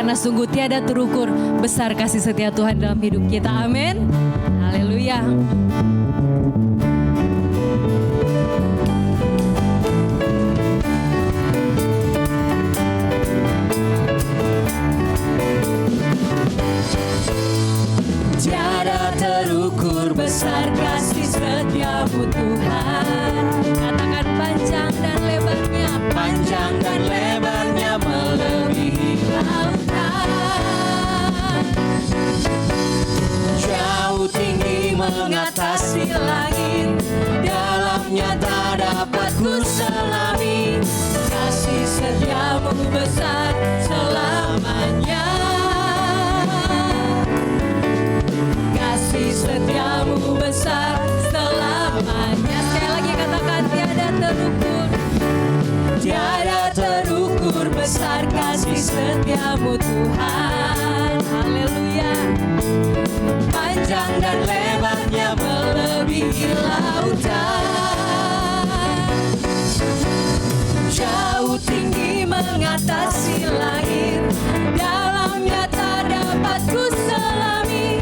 karena sungguh tiada terukur besar kasih setia Tuhan dalam hidup kita. Amin. Haleluya. Tiada terukur besar kasih setiamu Tuhan. Katakan panjang dan lebarnya, Panjang dan lebarnya melebihi lautan. Jauh tinggi mengatasi langit, dalamnya tak dapat ku selami. Kasih setiamu besar selamanya. Kasih setiamu besar selamanya. sekali lagi katakan tiada terukur. Tiada terukur besar kasih setiamu Tuhan. Haleluya. Panjang dan lebarnya melebihi lautan. Jauh tinggi mengatasi langit, dalamnya tak dapat ku selami.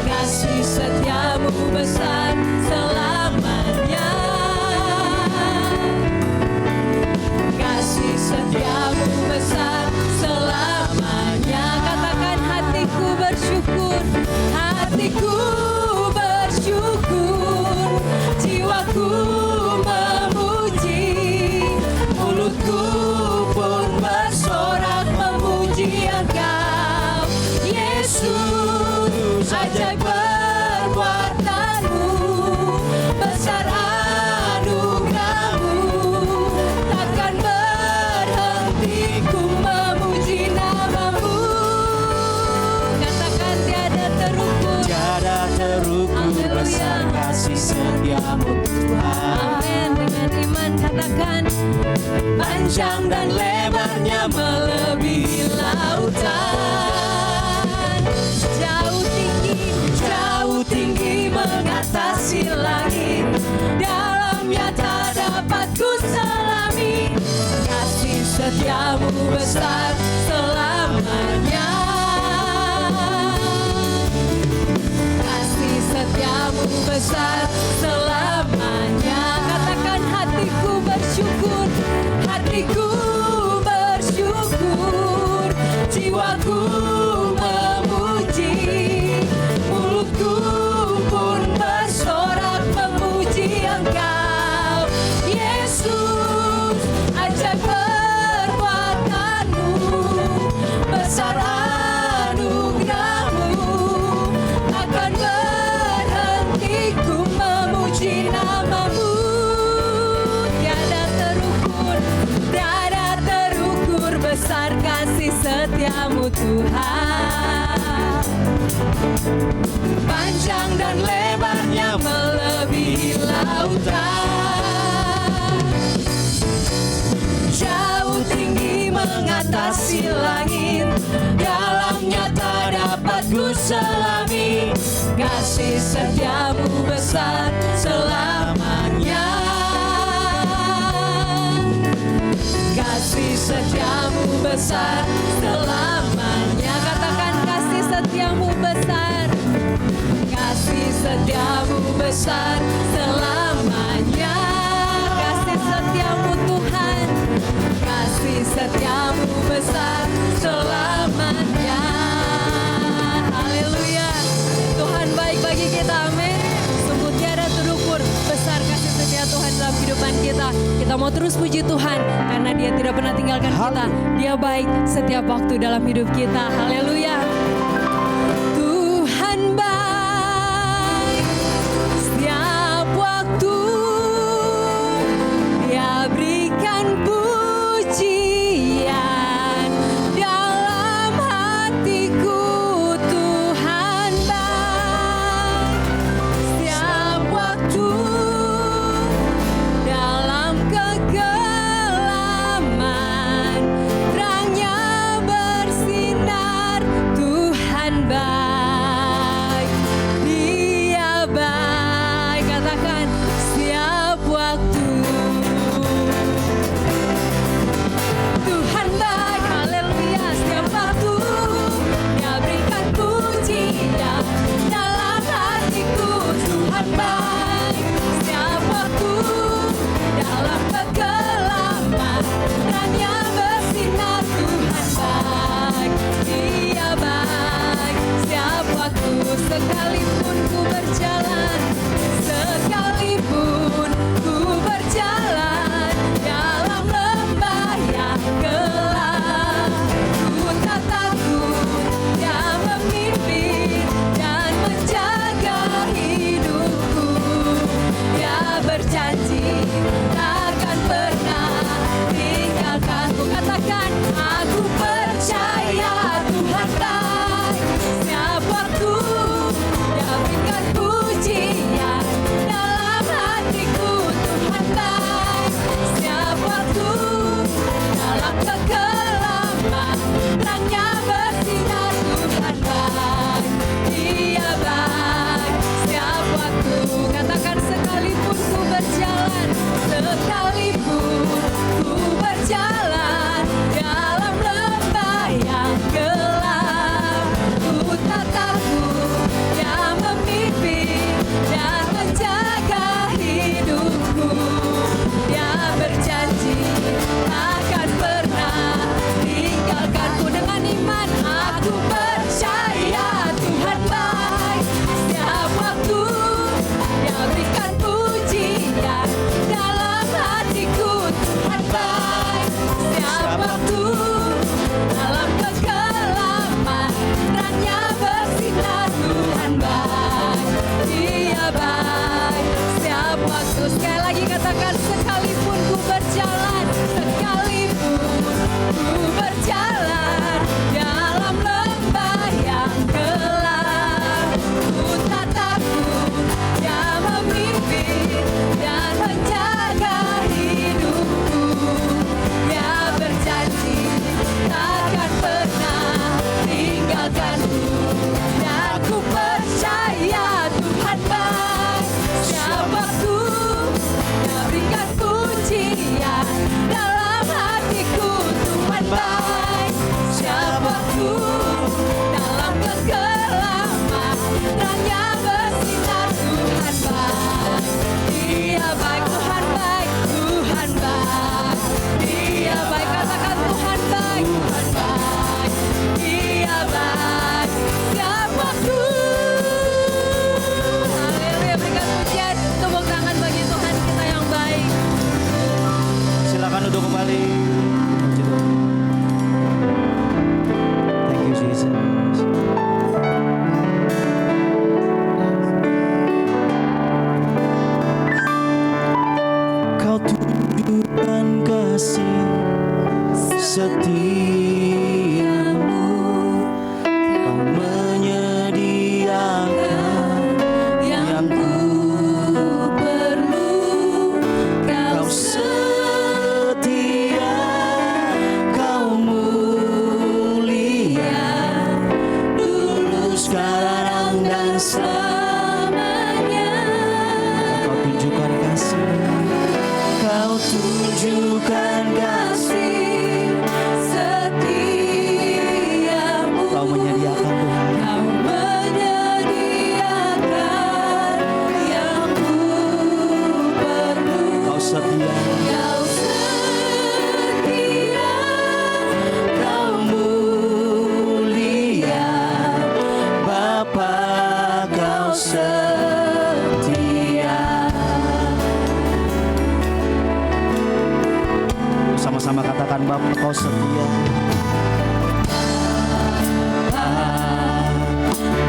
Kasih setiamu besar selamanya. Kasih setiamu besar selamanya. Katakan hatiku bersyukur, Hatiku bersyukur, jiwaku memuji, mulutku pun bersorak memuji Engkau, Yesus. Ajaib perbuatanmu, besar anugerahmu, takkan berhenti ku memuji namamu. katakan tiada terukur. Tiada terukur besar kasih setiamu Tuhan. Amin. Dengan iman katakan Panjang dan lebarnya melebihi lautan. Jauh tinggi mengatasi langit, dalamnya tak dapat ku selami. Kasih setiamu besar selamanya. Kasih setiamu besar selamanya. katakan hatiku bersyukur, Hatiku bersyukur, jiwaku memuji, mulutku pun bersorak memuji Engkau, Yesus. Ajaib perbuatanmu, besar anugerahmu, takkan berhenti ku memuji namamu. tiada terukur. Tiada terukur besar kasih setiamu Tuhan. Panjang dan lebarnya melebihi lautan. Jauh tinggi mengatasi langit, dalamnya tak dapat ku selami. Kasih setiamu besar selamanya. Kasih setiamu besar selamanya. Katakan kasih setiamu besar. Kasih setiamu besar selamanya. Kasih setiamu Tuhan. Kasih setiamu besar selamanya. Haleluya. Tuhan baik bagi kita. Amin. Sungguh tiada terukur besar kasih setia Tuhan dalam kehidupan kita. Kita mau terus puji Tuhan karena Dia tidak pernah tinggalkan kita. Dia baik setiap waktu dalam hidup kita. Haleluya. Tuhan baik setiap waktu. Dia berikan pujian dalam hatiku. Tuhan baik setiap waktu. Dalam kegelapan terangnya bersinar. terangnya bersinar. Tuhan baik, Dia baik setiap waktu. Katakan sekalipun ku berjalan, Sekalipun ku berjalan dalam lembah yang gelap, ku tak takut, Dia memimpin dan menjaga hidupku. Dia berjanji takkan pernah tinggalkanku. Dengan iman aku percaya Tuhan baik setiap waktu. Dia berikan pujian dalam hatiku. Tuhan baik setiap waktu. Dalam kegelapan terangnya bersinar. Tuhan baik, Dia baik setiap waktu. sekali lagi katakan sekalipun ku berjalan, Sekalipun ku berjalan dalam lembah yang gelap, ku tak takut, Dia memimpin dan menjaga hidupku. Dia berjanji takkan pernah tinggalkanku. Dan aku percaya Tuhan baik setiap waktu. Dia berikan pujian dalam hatiku. Tuhan baik setiap waktu. Dalam kegelapan terangnya bersinar. Tuhan baik, Dia baik. Tuhan baik, Tuhan baik, Dia baik. Katakan Tuhan baik, Tuhan baik, Dia baik setiap waktu. haleluya. Berikan pujian, tepuk tangan bagi Tuhan kita yang baik. Silakan duduk kembali. Thank you Jesus. Kau tunjukkan kasih setiamu, Kau menyediakan yang ku perlu. Kau setia, Kau mulia, dulu, sekarang, dan selamanya. Kau tunjukkan kasih, Kau tunjukkan kasih Setiamu, Kau menyediakan Tuhan. Kau menyediakan yang ku perlu. Kau setia, Kau setia, Kau mulia, Bapa, Kau setia. Sama-sama katakan, Bapa, Kau setia.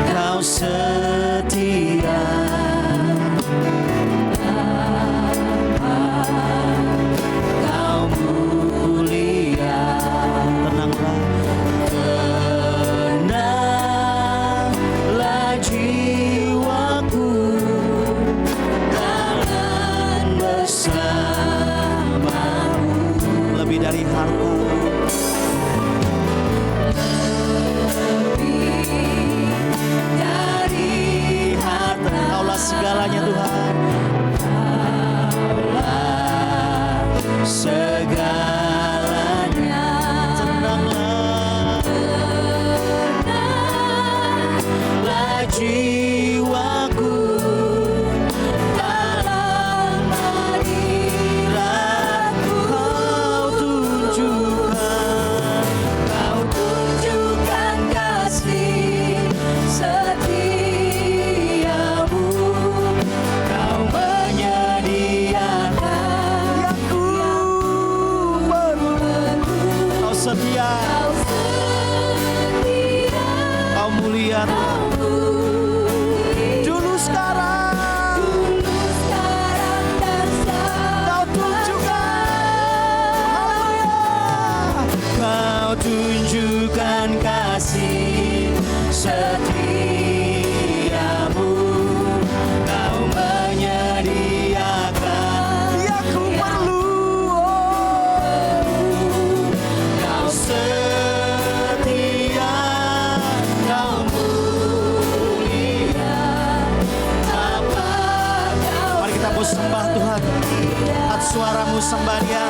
Kau setia, Kau mulia. Tenanglah, tenanglah jiwaku, dalam bersamamu. Lebih dari harta, dari harta. Kaulah segalanya Tuhan. Kaulah segalanya. Tenanglah, tenanglah jiwaku, dalam hadiratmu. Kau tunjukkan kasih setiamu. Kau menyediakan yang ku perlu. Kau setia, Kau setia, Kau mulia Tuhan. Kau mulia. Dulu, sekarang, Dulu, sekarang, dan Kau tunjukkan, haleluya, Kau tunjukkan kasih setiamu. Kau menyediakan yang ku perlu. Kau setia, sembah Dia.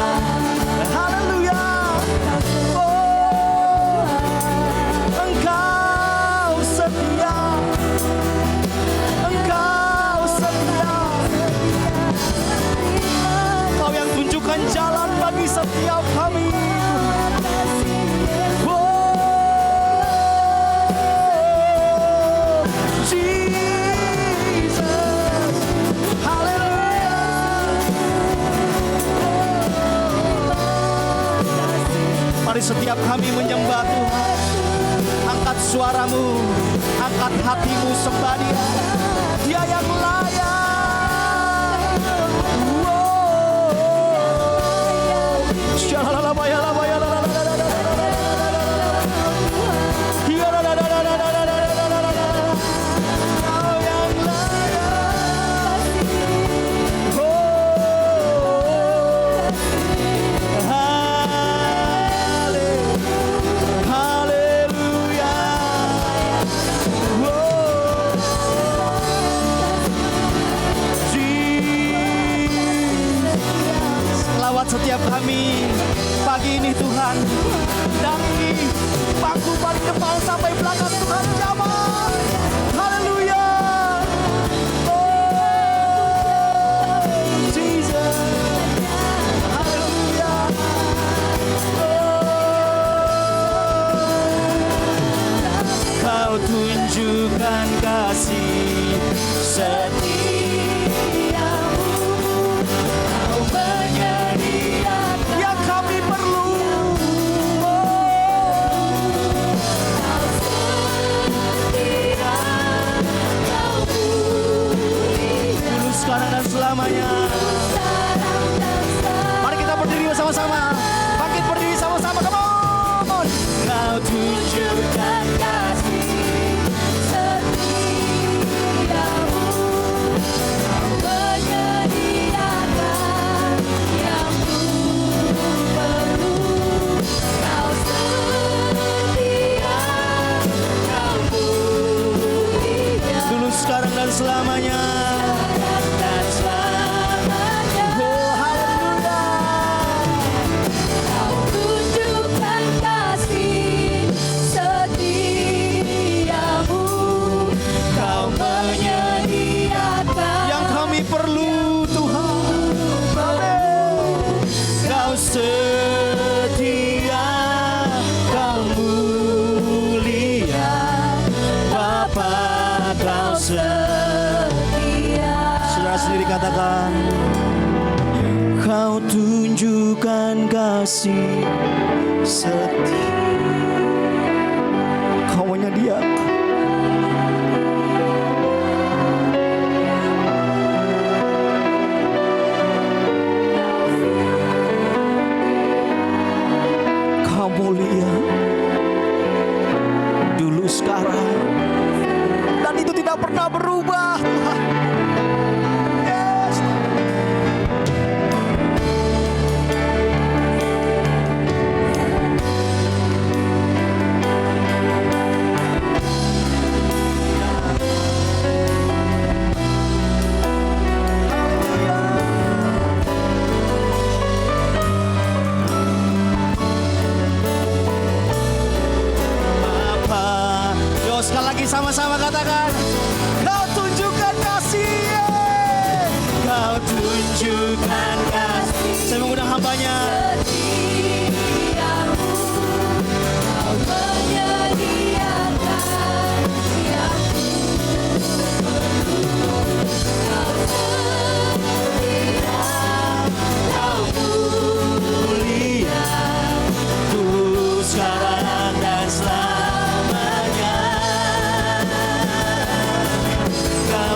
Haleluya. Oh, Engkau setia. Engkau setia. Kau yang tunjukkan jalan bagi setiap kami. Oh, Jesus. Haleluya. Mari setiap kami menyembah Tuhan. Angkat suaramu, angkat hatimu, sembah Dia. Dia yang layak. Kau yang layak. Haleluya. Lawat setiap kami pagi ini Tuhan. Dari bangku paling depan sampai belakang Tuhan jamah. Haleluya. Oh, Jesus. Haleluya. Kau tunjukkan kasih setiamu. Kau menyediakan yang kami perlu. Kau setia, Kau pulih dulu, sekarang dan selamanya. Mari kita berdiri bersama-sama. Bangkit berdiri sama-sama. Come on. Kau tunjukkan kasih setiamu. Kau menyediakan yang ku perlu. Kau setia, Kau pulih dulu, sekarang dan selamanya. Dan selamanya. Oh, haleluya. Kau tunjukkan kasih setiamu. Kau menyediakan yang kami perlu, Tuhan. Kau setia, Kau mulia, Bapa, Kau setia. Saudara sendiri katakan, Kau tunjukkan kasih setia. Kau menyediakan. Kau mulia dulu, sekarang, dan itu tidak pernah berubah, Tuhan. Yes. Bapa, yo sekali lagi sama-sama katakan, Kau tunjukkan kasih. Kau tunjukkan kasih. Saya mengundang hambanya. Setiamu, Kau menyediakan yang ku perlu. Kau setia, Kau mulia, dulu, sekarang, dan selamanya. Kau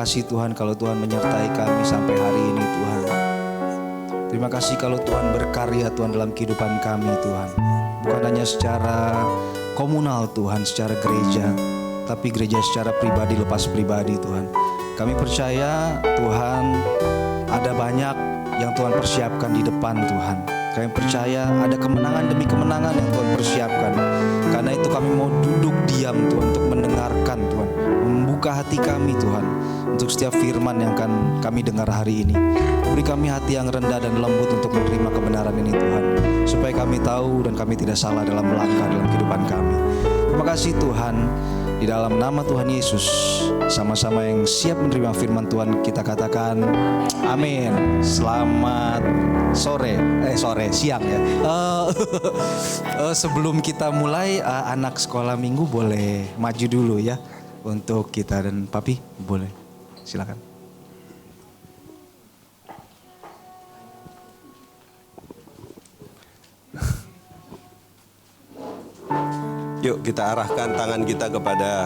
kasih Tuhan kalau Tuhan menyertai kami sampai hari ini Tuhan. Terima kasih kalau Tuhan berkarya Tuhan dalam kehidupan kami Tuhan. Bukan hanya secara komunal Tuhan, secara gereja, tapi gereja secara pribadi lepas pribadi Tuhan. Kami percaya Tuhan ada banyak yang Tuhan persiapkan di depan Tuhan. Kami percaya ada kemenangan demi kemenangan yang Tuhan persiapkan. Karena itu kami mau duduk diam Tuhan untuk mendengarkan Tuhan. Membuka hati kami Tuhan untuk setiap firman yang akan kami dengar hari ini. Beri kami hati yang rendah dan lembut untuk menerima kebenaran ini Tuhan. Supaya kami tahu dan kami tidak salah dalam melangkah dalam kehidupan kami. Terima kasih Tuhan. Di dalam nama Tuhan Yesus, sama-sama yang siap menerima firman Tuhan kita katakan amin. Selamat siang ya. Sebelum kita mulai, anak sekolah minggu boleh maju dulu ya untuk kita, dan papi boleh silakan. Yuk kita arahkan tangan kita kepada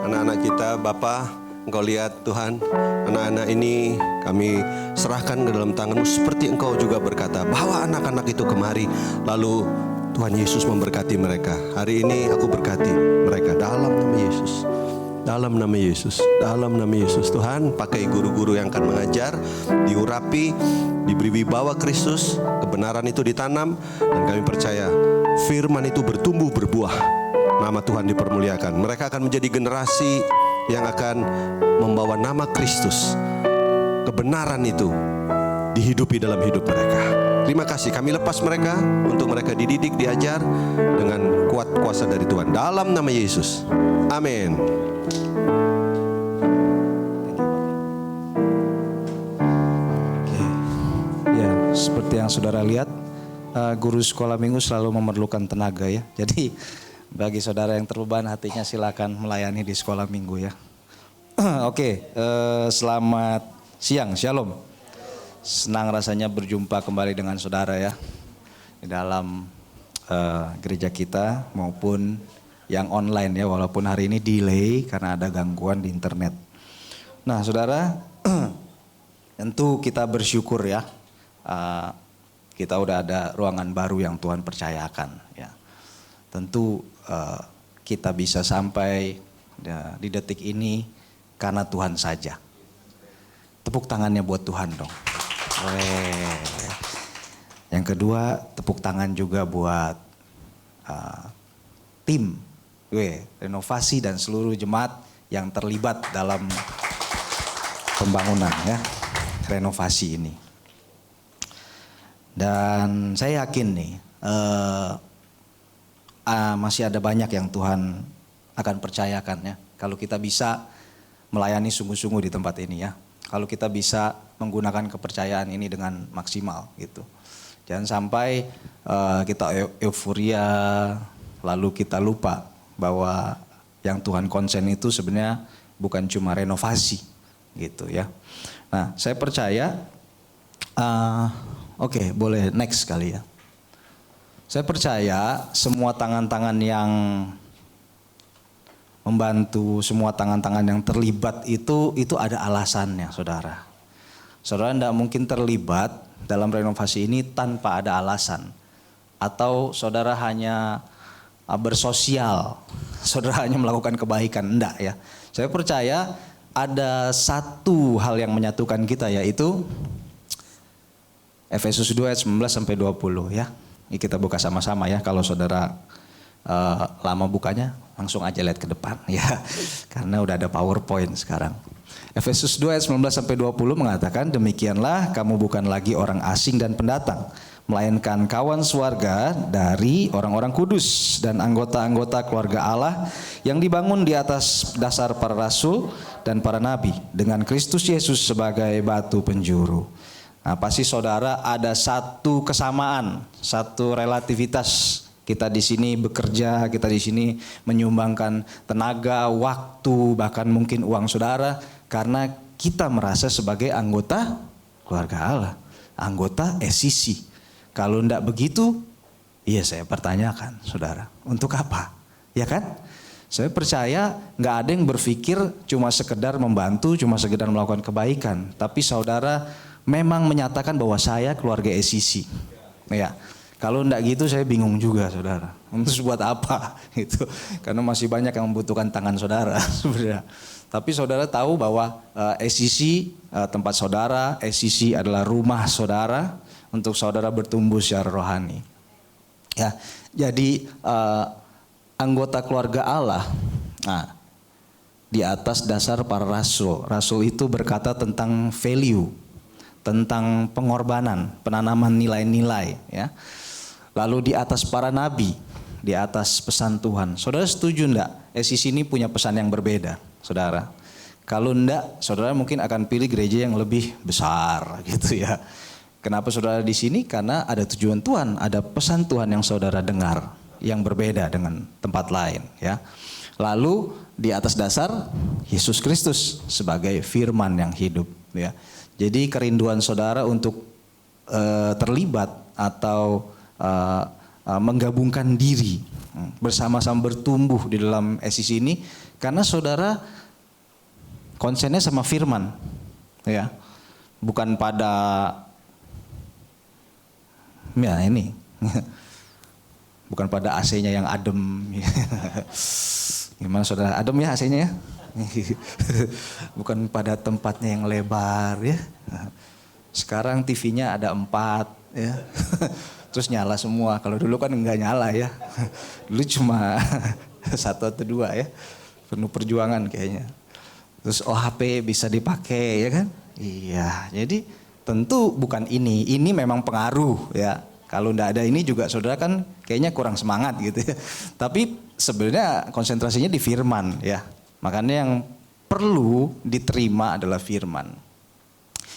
anak-anak kita. Bapa, Engkau lihat Tuhan, anak-anak ini kami serahkan ke dalam tangan-Mu seperti Engkau juga berkata, bawa anak-anak itu kemari, lalu Tuhan Yesus memberkati mereka. Hari ini aku berkati mereka dalam nama Yesus. Dalam nama Yesus, dalam nama Yesus. Tuhan, pakai guru-guru yang akan mengajar, diurapi, diberi wibawa Kristus, kebenaran itu ditanam, dan kami percaya firman itu bertumbuh berbuah. Nama Tuhan dipermuliakan. Mereka akan menjadi generasi yang akan membawa nama Kristus. Kebenaran itu dihidupi dalam hidup mereka. Terima kasih, kami lepas mereka untuk mereka dididik, diajar dengan kuat kuasa dari Tuhan. Dalam nama Yesus. Amin. Ya, seperti yang saudara lihat, guru sekolah minggu selalu memerlukan tenaga ya. Jadi bagi saudara yang terbeban hatinya silakan melayani di sekolah minggu ya. Oke, selamat siang, shalom. Senang rasanya berjumpa kembali dengan saudara ya. Di dalam gereja kita maupun yang online ya, walaupun hari ini delay karena ada gangguan di internet. Nah saudara, tentu kita bersyukur ya. Kita udah ada ruangan baru yang Tuhan percayakan ya. Tentu kita bisa sampai ya, di detik ini karena Tuhan saja. Tepuk tangannya buat Tuhan dong. Yang kedua, tepuk tangan juga buat tim renovasi dan seluruh jemaat yang terlibat dalam pembangunan ya, renovasi ini. Dan saya yakin nih, masih ada banyak yang Tuhan akan percayakan ya. Kalau kita bisa melayani sungguh-sungguh di tempat ini ya. Kalau kita bisa menggunakan kepercayaan ini dengan maksimal gitu. Jangan sampai kita euforia lalu kita lupa bahwa yang Tuhan konsen itu sebenarnya bukan cuma renovasi gitu ya. Nah saya percaya, oke, boleh next kali ya. Saya percaya semua tangan-tangan yang membantu, semua tangan-tangan yang terlibat itu ada alasannya saudara. Saudara tidak mungkin terlibat dalam renovasi ini tanpa ada alasan. Atau saudara hanya bersosial, saudara hanya melakukan kebaikan, enggak ya. Saya percaya ada satu hal yang menyatukan kita, yaitu Efesus 2 ayat 19 sampai 20 ya. Ini kita buka sama-sama ya. Kalau saudara lama bukanya langsung aja lihat ke depan ya. Karena udah ada PowerPoint sekarang. Efesus 2 ayat 19 sampai 20 mengatakan, demikianlah kamu bukan lagi orang asing dan pendatang, melainkan kawan sewarga dari orang-orang kudus dan anggota-anggota keluarga Allah yang dibangun di atas dasar para rasul dan para nabi dengan Kristus Yesus sebagai batu penjuru. Nah, pasti saudara ada satu kesamaan, satu relativitas. Kita di sini bekerja, kita di sini menyumbangkan tenaga, waktu, bahkan mungkin uang saudara karena kita merasa sebagai anggota keluarga Allah, anggota SCC. Kalau enggak begitu, iya saya pertanyakan saudara, untuk apa? Ya kan? Saya percaya nggak ada yang berpikir cuma sekedar membantu, cuma sekedar melakukan kebaikan. Tapi saudara memang menyatakan bahwa saya keluarga SCC. Ya, kalau enggak gitu saya bingung juga saudara. Terus buat apa gitu? Karena masih banyak yang membutuhkan tangan saudara sebenarnya. Tapi saudara tahu bahwa SCC tempat saudara, SCC adalah rumah saudara untuk saudara bertumbuh secara rohani. Ya, jadi anggota keluarga Allah, nah, di atas dasar para rasul. Rasul itu berkata tentang value, tentang pengorbanan, penanaman nilai-nilai. Ya. Lalu di atas para nabi, di atas pesan Tuhan. Saudara setuju enggak? SCC ini punya pesan yang berbeda, saudara. Kalau enggak, saudara mungkin akan pilih gereja yang lebih besar, gitu ya. Kenapa saudara di sini? Karena ada tujuan Tuhan, ada pesan Tuhan yang saudara dengar. Yang berbeda dengan tempat lain, ya. Lalu di atas dasar Yesus Kristus sebagai firman yang hidup, ya. Jadi kerinduan saudara untuk terlibat atau menggabungkan diri bersama-sama bertumbuh di dalam SCC ini karena saudara konsennya sama firman, ya. Bukan pada ya ini. Bukan pada AC-nya yang adem. Gimana saudara? Adem ya AC-nya ya? Bukan pada tempatnya yang lebar ya. Sekarang TV-nya ada 4 ya. Terus nyala semua. Kalau dulu kan enggak nyala ya. Dulu cuma 1 atau 2 ya. Penuh perjuangan kayaknya. Terus HP bisa dipakai ya kan? Iya, jadi tentu bukan ini. Ini memang pengaruh ya. Kalau enggak ada ini juga saudara kan kayaknya kurang semangat gitu ya. Tapi sebenarnya konsentrasinya di firman ya. Makanya yang perlu diterima adalah firman.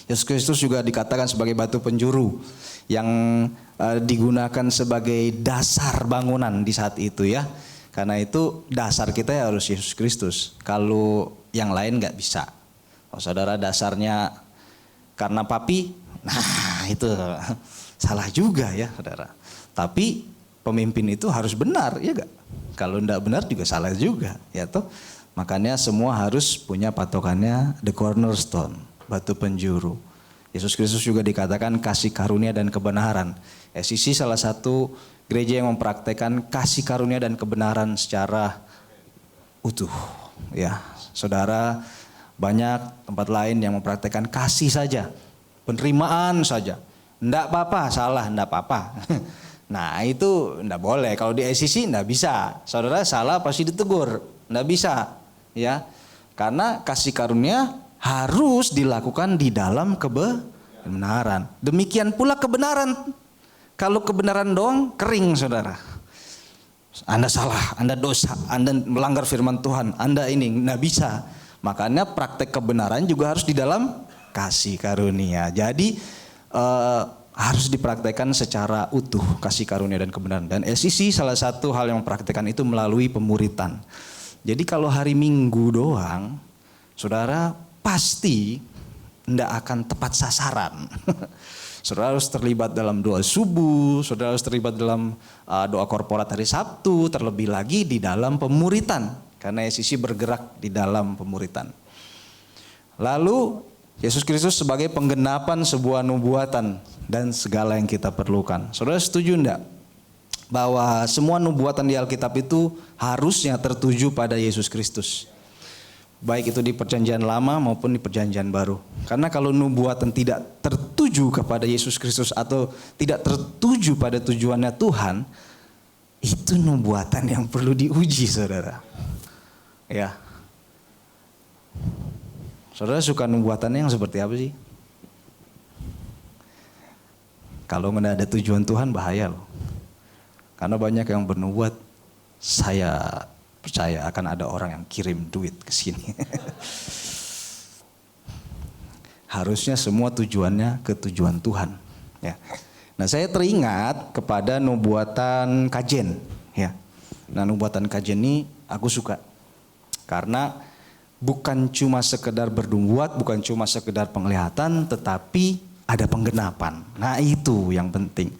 Yesus Kristus juga dikatakan sebagai batu penjuru yang digunakan sebagai dasar bangunan di saat itu ya. Karena itu dasar kita ya harus Yesus Kristus. Kalau yang lain enggak bisa. Kalau saudara dasarnya karena papi, nah itu salah juga ya saudara. Tapi pemimpin itu harus benar ya gak? Kalau enggak benar juga salah juga ya toh. Makanya semua harus punya patokannya the cornerstone, batu penjuru. Yesus Kristus juga dikatakan kasih karunia dan kebenaran. SCC salah satu gereja yang mempraktekkan kasih karunia dan kebenaran secara utuh. Ya, saudara, banyak tempat lain yang mempraktekkan kasih saja, penerimaan saja. Nggak apa-apa, salah, nggak apa-apa. Nah itu nggak boleh. Kalau di SCC nggak bisa. Saudara salah pasti ditegur. Nggak bisa. Ya, karena kasih karunia harus dilakukan di dalam kebenaran. Demikian pula kebenaran. Kalau kebenaran doang kering saudara. Anda salah, Anda dosa, Anda melanggar firman Tuhan. Anda ini nggak bisa. Makanya praktek kebenaran juga harus di dalam kasih karunia. Jadi harus dipraktekkan secara utuh kasih karunia dan kebenaran. Dan SCC salah satu hal yang mempraktekkan itu melalui pemuritan. Jadi kalau hari Minggu doang, saudara pasti tidak akan tepat sasaran. Saudara harus terlibat dalam doa subuh, saudara harus terlibat dalam doa korporat hari Sabtu, terlebih lagi di dalam pemuritan. Karena SCC bergerak di dalam pemuritan. Lalu Yesus Kristus sebagai penggenapan sebuah nubuatan dan segala yang kita perlukan. Saudara setuju enggak bahwa semua nubuatan di Alkitab itu harusnya tertuju pada Yesus Kristus? Baik itu di perjanjian lama maupun di perjanjian baru. Karena kalau nubuatan tidak tertuju kepada Yesus Kristus atau tidak tertuju pada tujuannya Tuhan, itu nubuatan yang perlu diuji saudara. Ya. Saudara suka nubuatannya yang seperti apa sih? Kalau nggak ada tujuan Tuhan bahaya loh. Karena banyak yang bernubuat, saya percaya akan ada orang yang kirim duit ke sini. Harusnya semua tujuannya ke tujuan Tuhan. Ya. Nah saya teringat kepada nubuatan Kajen. Ya. Nah nubuatan Kajen ini aku suka. Karena bukan cuma sekedar bernubuat, bukan cuma sekedar penglihatan, tetapi ada penggenapan. Nah itu yang penting.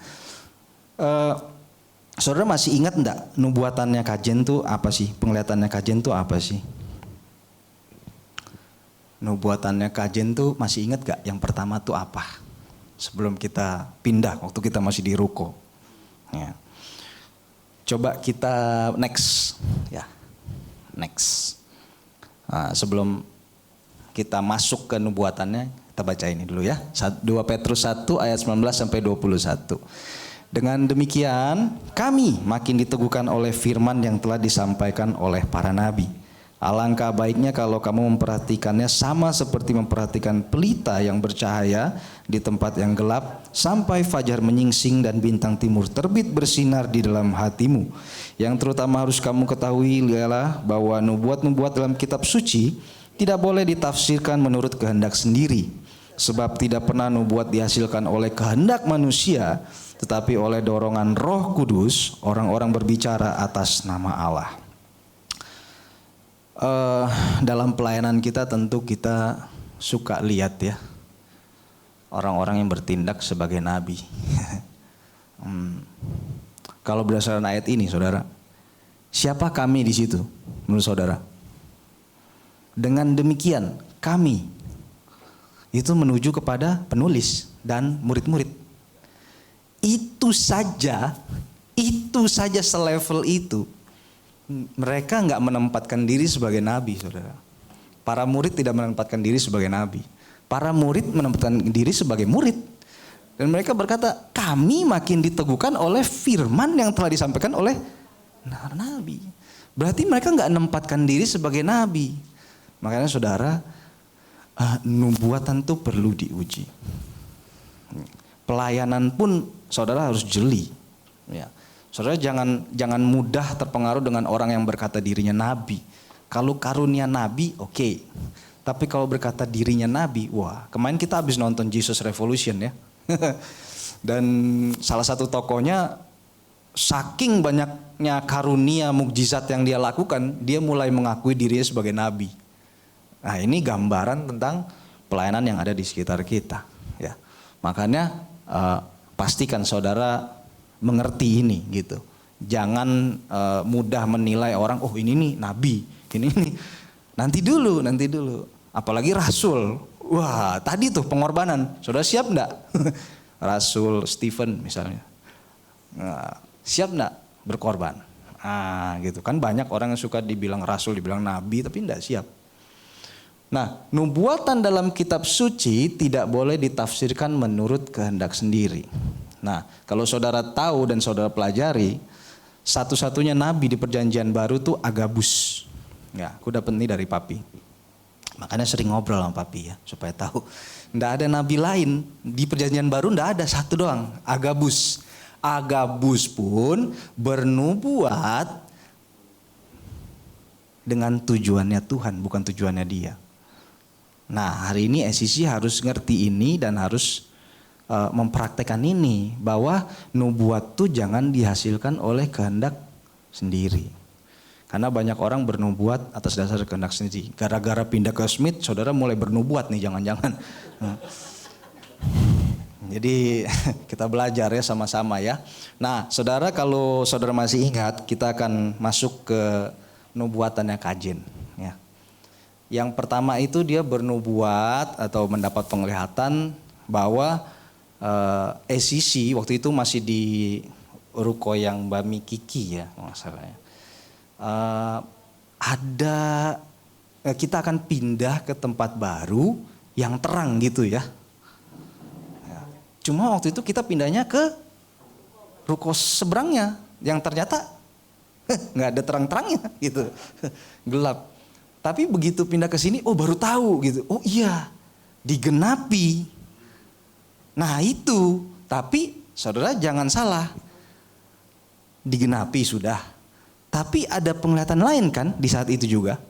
Saudara masih ingat enggak nubuatannya Kajen tuh apa sih? Penglihatannya Kajen tuh apa sih? Nubuatannya Kajen tuh masih ingat gak? Yang pertama tuh apa? Sebelum kita pindah, waktu kita masih di ruko. Ya. Coba kita next. Ya, next. Nah, sebelum kita masuk ke nubuatannya, kita baca ini dulu ya. 2 Petrus 1 ayat 19 sampai 21. Dengan demikian, kami makin diteguhkan oleh firman yang telah disampaikan oleh para nabi. Alangkah baiknya kalau kamu memperhatikannya sama seperti memperhatikan pelita yang bercahaya di tempat yang gelap sampai fajar menyingsing dan bintang timur terbit bersinar di dalam hatimu. Yang terutama harus kamu ketahui ialah bahwa nubuat-nubuat dalam kitab suci tidak boleh ditafsirkan menurut kehendak sendiri. Sebab tidak pernah nubuat dihasilkan oleh kehendak manusia, tetapi oleh dorongan Roh Kudus orang-orang berbicara atas nama Allah. Dalam pelayanan kita tentu kita suka lihat ya orang-orang yang bertindak sebagai nabi. Kalau berdasarkan ayat ini, saudara, siapa kami di situ menurut saudara? Dengan demikian kami itu menuju kepada penulis dan murid-murid. Itu saja selevel itu. Mereka nggak menempatkan diri sebagai nabi, saudara. Para murid tidak menempatkan diri sebagai nabi. Para murid menempatkan diri sebagai murid. Dan mereka berkata, kami makin diteguhkan oleh firman yang telah disampaikan oleh nabi. Berarti mereka nggak menempatkan diri sebagai nabi. Makanya saudara, nubuatan itu perlu diuji. Pelayanan pun saudara harus jeli. Ya. Saudara jangan mudah terpengaruh dengan orang yang berkata dirinya nabi. Kalau karunia nabi, oke. Tapi kalau berkata dirinya nabi, wah. Kemarin kita habis nonton Jesus Revolution ya. Dan salah satu tokohnya, saking banyaknya karunia mukjizat yang dia lakukan, dia mulai mengakui dirinya sebagai nabi. Nah, ini gambaran tentang pelayanan yang ada di sekitar kita. Ya, makanya pastikan saudara mengerti ini gitu. Jangan mudah menilai orang, oh ini nih nabi, ini nih. Nanti dulu. Apalagi rasul. Wah, tadi tuh pengorbanan. Saudara siap enggak? Rasul Stephen misalnya. Nah, siap enggak berkorban? Gitu kan banyak orang yang suka dibilang rasul, dibilang nabi tapi enggak siap. Nah, nubuatan dalam kitab suci tidak boleh ditafsirkan menurut kehendak sendiri. Nah, kalau saudara tahu dan saudara pelajari, satu-satunya nabi di perjanjian baru tuh Agabus. Ya, aku dapat ini dari papi. Makanya sering ngobrol sama papi ya, supaya tahu. Nggak ada nabi lain di perjanjian baru, nggak ada, satu doang, Agabus. Agabus pun bernubuat dengan tujuannya Tuhan, bukan tujuannya dia. Nah, hari ini SCC harus ngerti ini dan harus mempraktekkan ini, bahwa nubuat tuh jangan dihasilkan oleh kehendak sendiri. Karena banyak orang bernubuat atas dasar kehendak sendiri. Gara-gara pindah ke Smith, saudara mulai bernubuat nih, jangan-jangan. Jadi kita belajar ya sama-sama ya. Nah, saudara, kalau saudara masih ingat, kita akan masuk ke nubuatannya Kajen. Ya. Yang pertama itu dia bernubuat atau mendapat penglihatan bahwa SCC waktu itu masih di ruko yang Bami Kiki ya, masalahnya. Kita akan pindah ke tempat baru yang terang gitu ya. Cuma waktu itu kita pindahnya ke ruko seberangnya yang ternyata nggak ada terang-terangnya gitu, gelap. Tapi begitu pindah ke sini, oh baru tahu gitu. Oh iya, digenapi. Nah itu, tapi saudara jangan salah. Digenapi sudah. Tapi ada penglihatan lain kan di saat itu juga.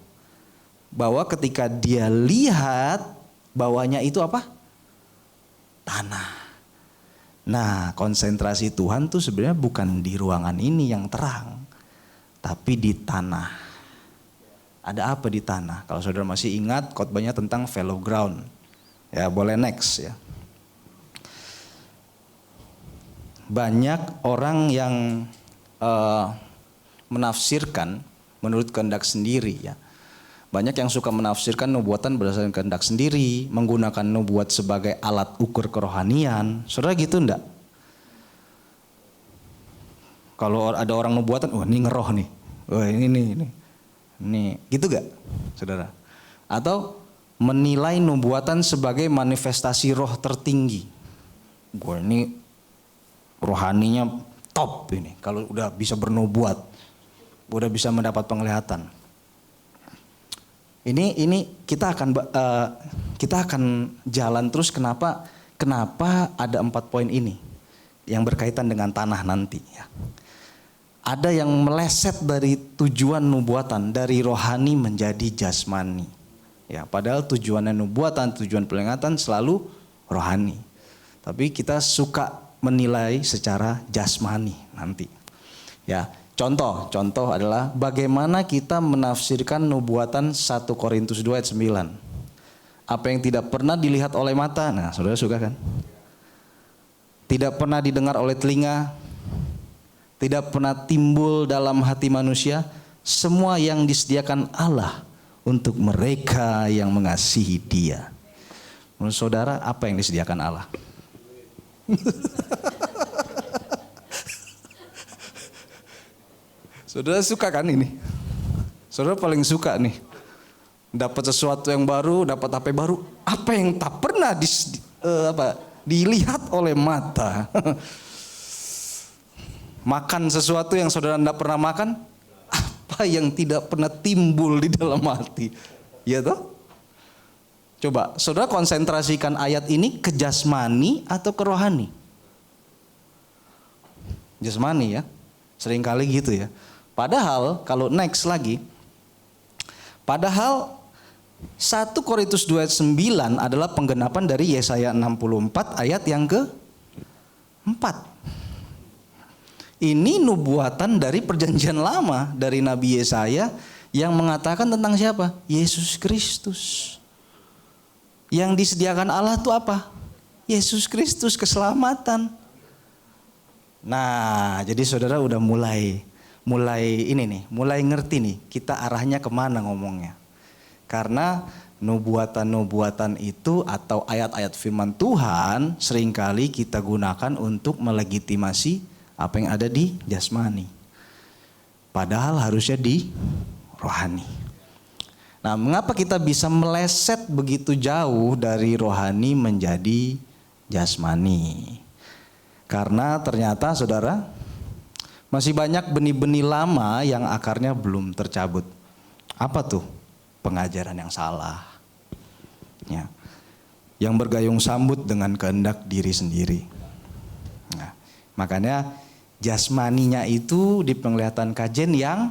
Bahwa ketika dia lihat, bawahnya itu apa? Tanah. Nah, konsentrasi Tuhan tuh sebenarnya bukan di ruangan ini yang terang. Tapi di tanah. Ada apa di tanah? Kalau saudara masih ingat, khotbahnya tentang fallow ground. Ya, boleh next ya. Banyak orang yang menafsirkan menurut kehendak sendiri ya. Banyak yang suka menafsirkan nubuatan berdasarkan kehendak sendiri, menggunakan nubuat sebagai alat ukur kerohanian. Saudara gitu enggak? Kalau ada orang nubuatan, oh ini ngeroh nih. Oh ini. Gitu gak saudara? Atau menilai nubuatan sebagai manifestasi roh tertinggi. Gue ini rohaninya top ini. Kalau udah bisa bernubuat, udah bisa mendapat penglihatan. Ini kita akan jalan terus. Kenapa ada 4 poin ini yang berkaitan dengan tanah nanti ya. Ada yang meleset dari tujuan nubuatan dari rohani menjadi jasmani. Ya, padahal tujuannya nubuatan, tujuan peringatan selalu rohani. Tapi kita suka menilai secara jasmani nanti. Ya, contoh adalah bagaimana kita menafsirkan nubuatan 1 Korintus 2 ayat 9. Apa yang tidak pernah dilihat oleh mata, nah saudara suka kan? Tidak pernah didengar oleh telinga, tidak pernah timbul dalam hati manusia, semua yang disediakan Allah untuk mereka yang mengasihi Dia. Menurut saudara apa yang disediakan Allah? Saudara suka kan ini? Saudara paling suka nih. Dapat sesuatu yang baru, dapat HP baru. Apa yang tak pernah dilihat oleh mata. Makan sesuatu yang saudara tidak pernah makan. Apa yang tidak pernah timbul di dalam hati. Ya toh? Coba saudara konsentrasikan ayat ini ke jasmani atau ke rohani? Jasmani ya. Seringkali gitu ya. Padahal kalau next lagi. Padahal 1 Korintus 2 ayat 9 adalah penggenapan dari Yesaya 64 ayat yang ke-4. Ini nubuatan dari perjanjian lama dari Nabi Yesaya yang mengatakan tentang siapa? Yesus Kristus. Yang disediakan Allah itu apa? Yesus Kristus, keselamatan. Nah, jadi saudara udah mulai ngerti nih kita arahnya kemana ngomongnya. Karena nubuatan-nubuatan itu atau ayat-ayat firman Tuhan seringkali kita gunakan untuk melegitimasi apa yang ada di jasmani. Padahal harusnya di rohani. Nah, mengapa kita bisa meleset begitu jauh dari rohani menjadi jasmani? Karena ternyata saudara masih banyak benih-benih lama yang akarnya belum tercabut. Apa tuh? Pengajaran yang salah. Ya. Yang bergayung sambut dengan kehendak diri sendiri. Nah, makanya jasmaninya itu di penglihatan kajen yang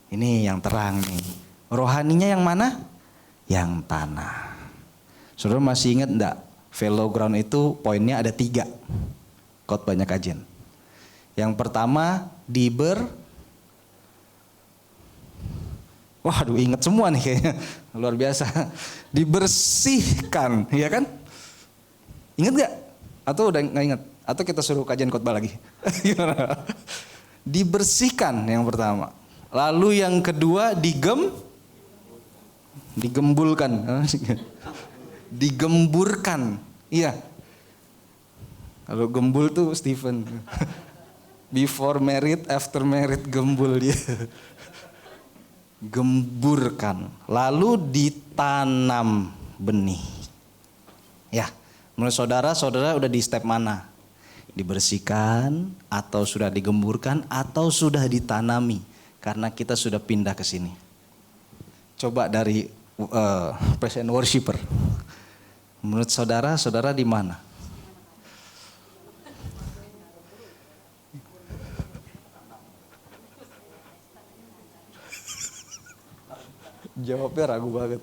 ini yang terang nih. Rohaninya yang mana? Yang tanah. Saudara masih ingat enggak? Fallow ground itu poinnya ada 3. Khotbahnya kajen. Yang pertama waduh ingat semua nih kayaknya. Luar biasa. Dibersihkan, ya kan? Ingat gak? Atau udah gak ingat? Atau kita suruh kajian khotbah lagi? Dibersihkan yang pertama. Lalu yang kedua digembulkan. Digemburkan. Iya. Kalau gembul tuh Stephen. Before married, after married gembul dia. Gemburkan. Lalu ditanam benih. Ya, menurut saudara udah di step mana? Dibersihkan atau sudah digemburkan atau sudah ditanami? Karena kita sudah pindah ke sini. Coba dari present worshiper. Menurut saudara di mana? Jawabnya ragu banget.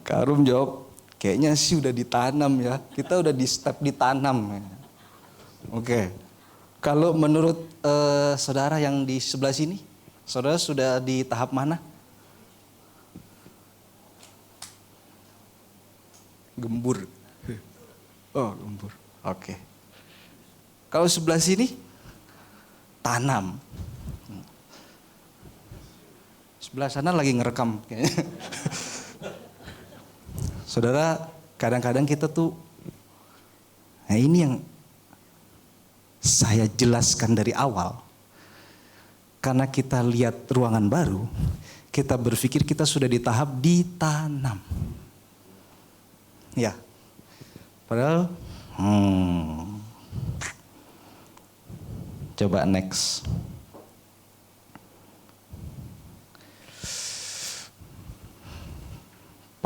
Karum jawab, kayaknya sih udah ditanam ya. Kita udah di step ditanam. Oke. Kalau menurut saudara yang di sebelah sini, saudara sudah di tahap mana? Gembur. Oh, gembur. Oke. Kalau sebelah sini, tanam. Sebelah sana lagi ngerekam kayaknya. Saudara, kadang-kadang kita tuh, nah ini yang saya jelaskan dari awal. Karena kita lihat ruangan baru, kita berpikir kita sudah di tahap ditanam. Ya, padahal, coba next.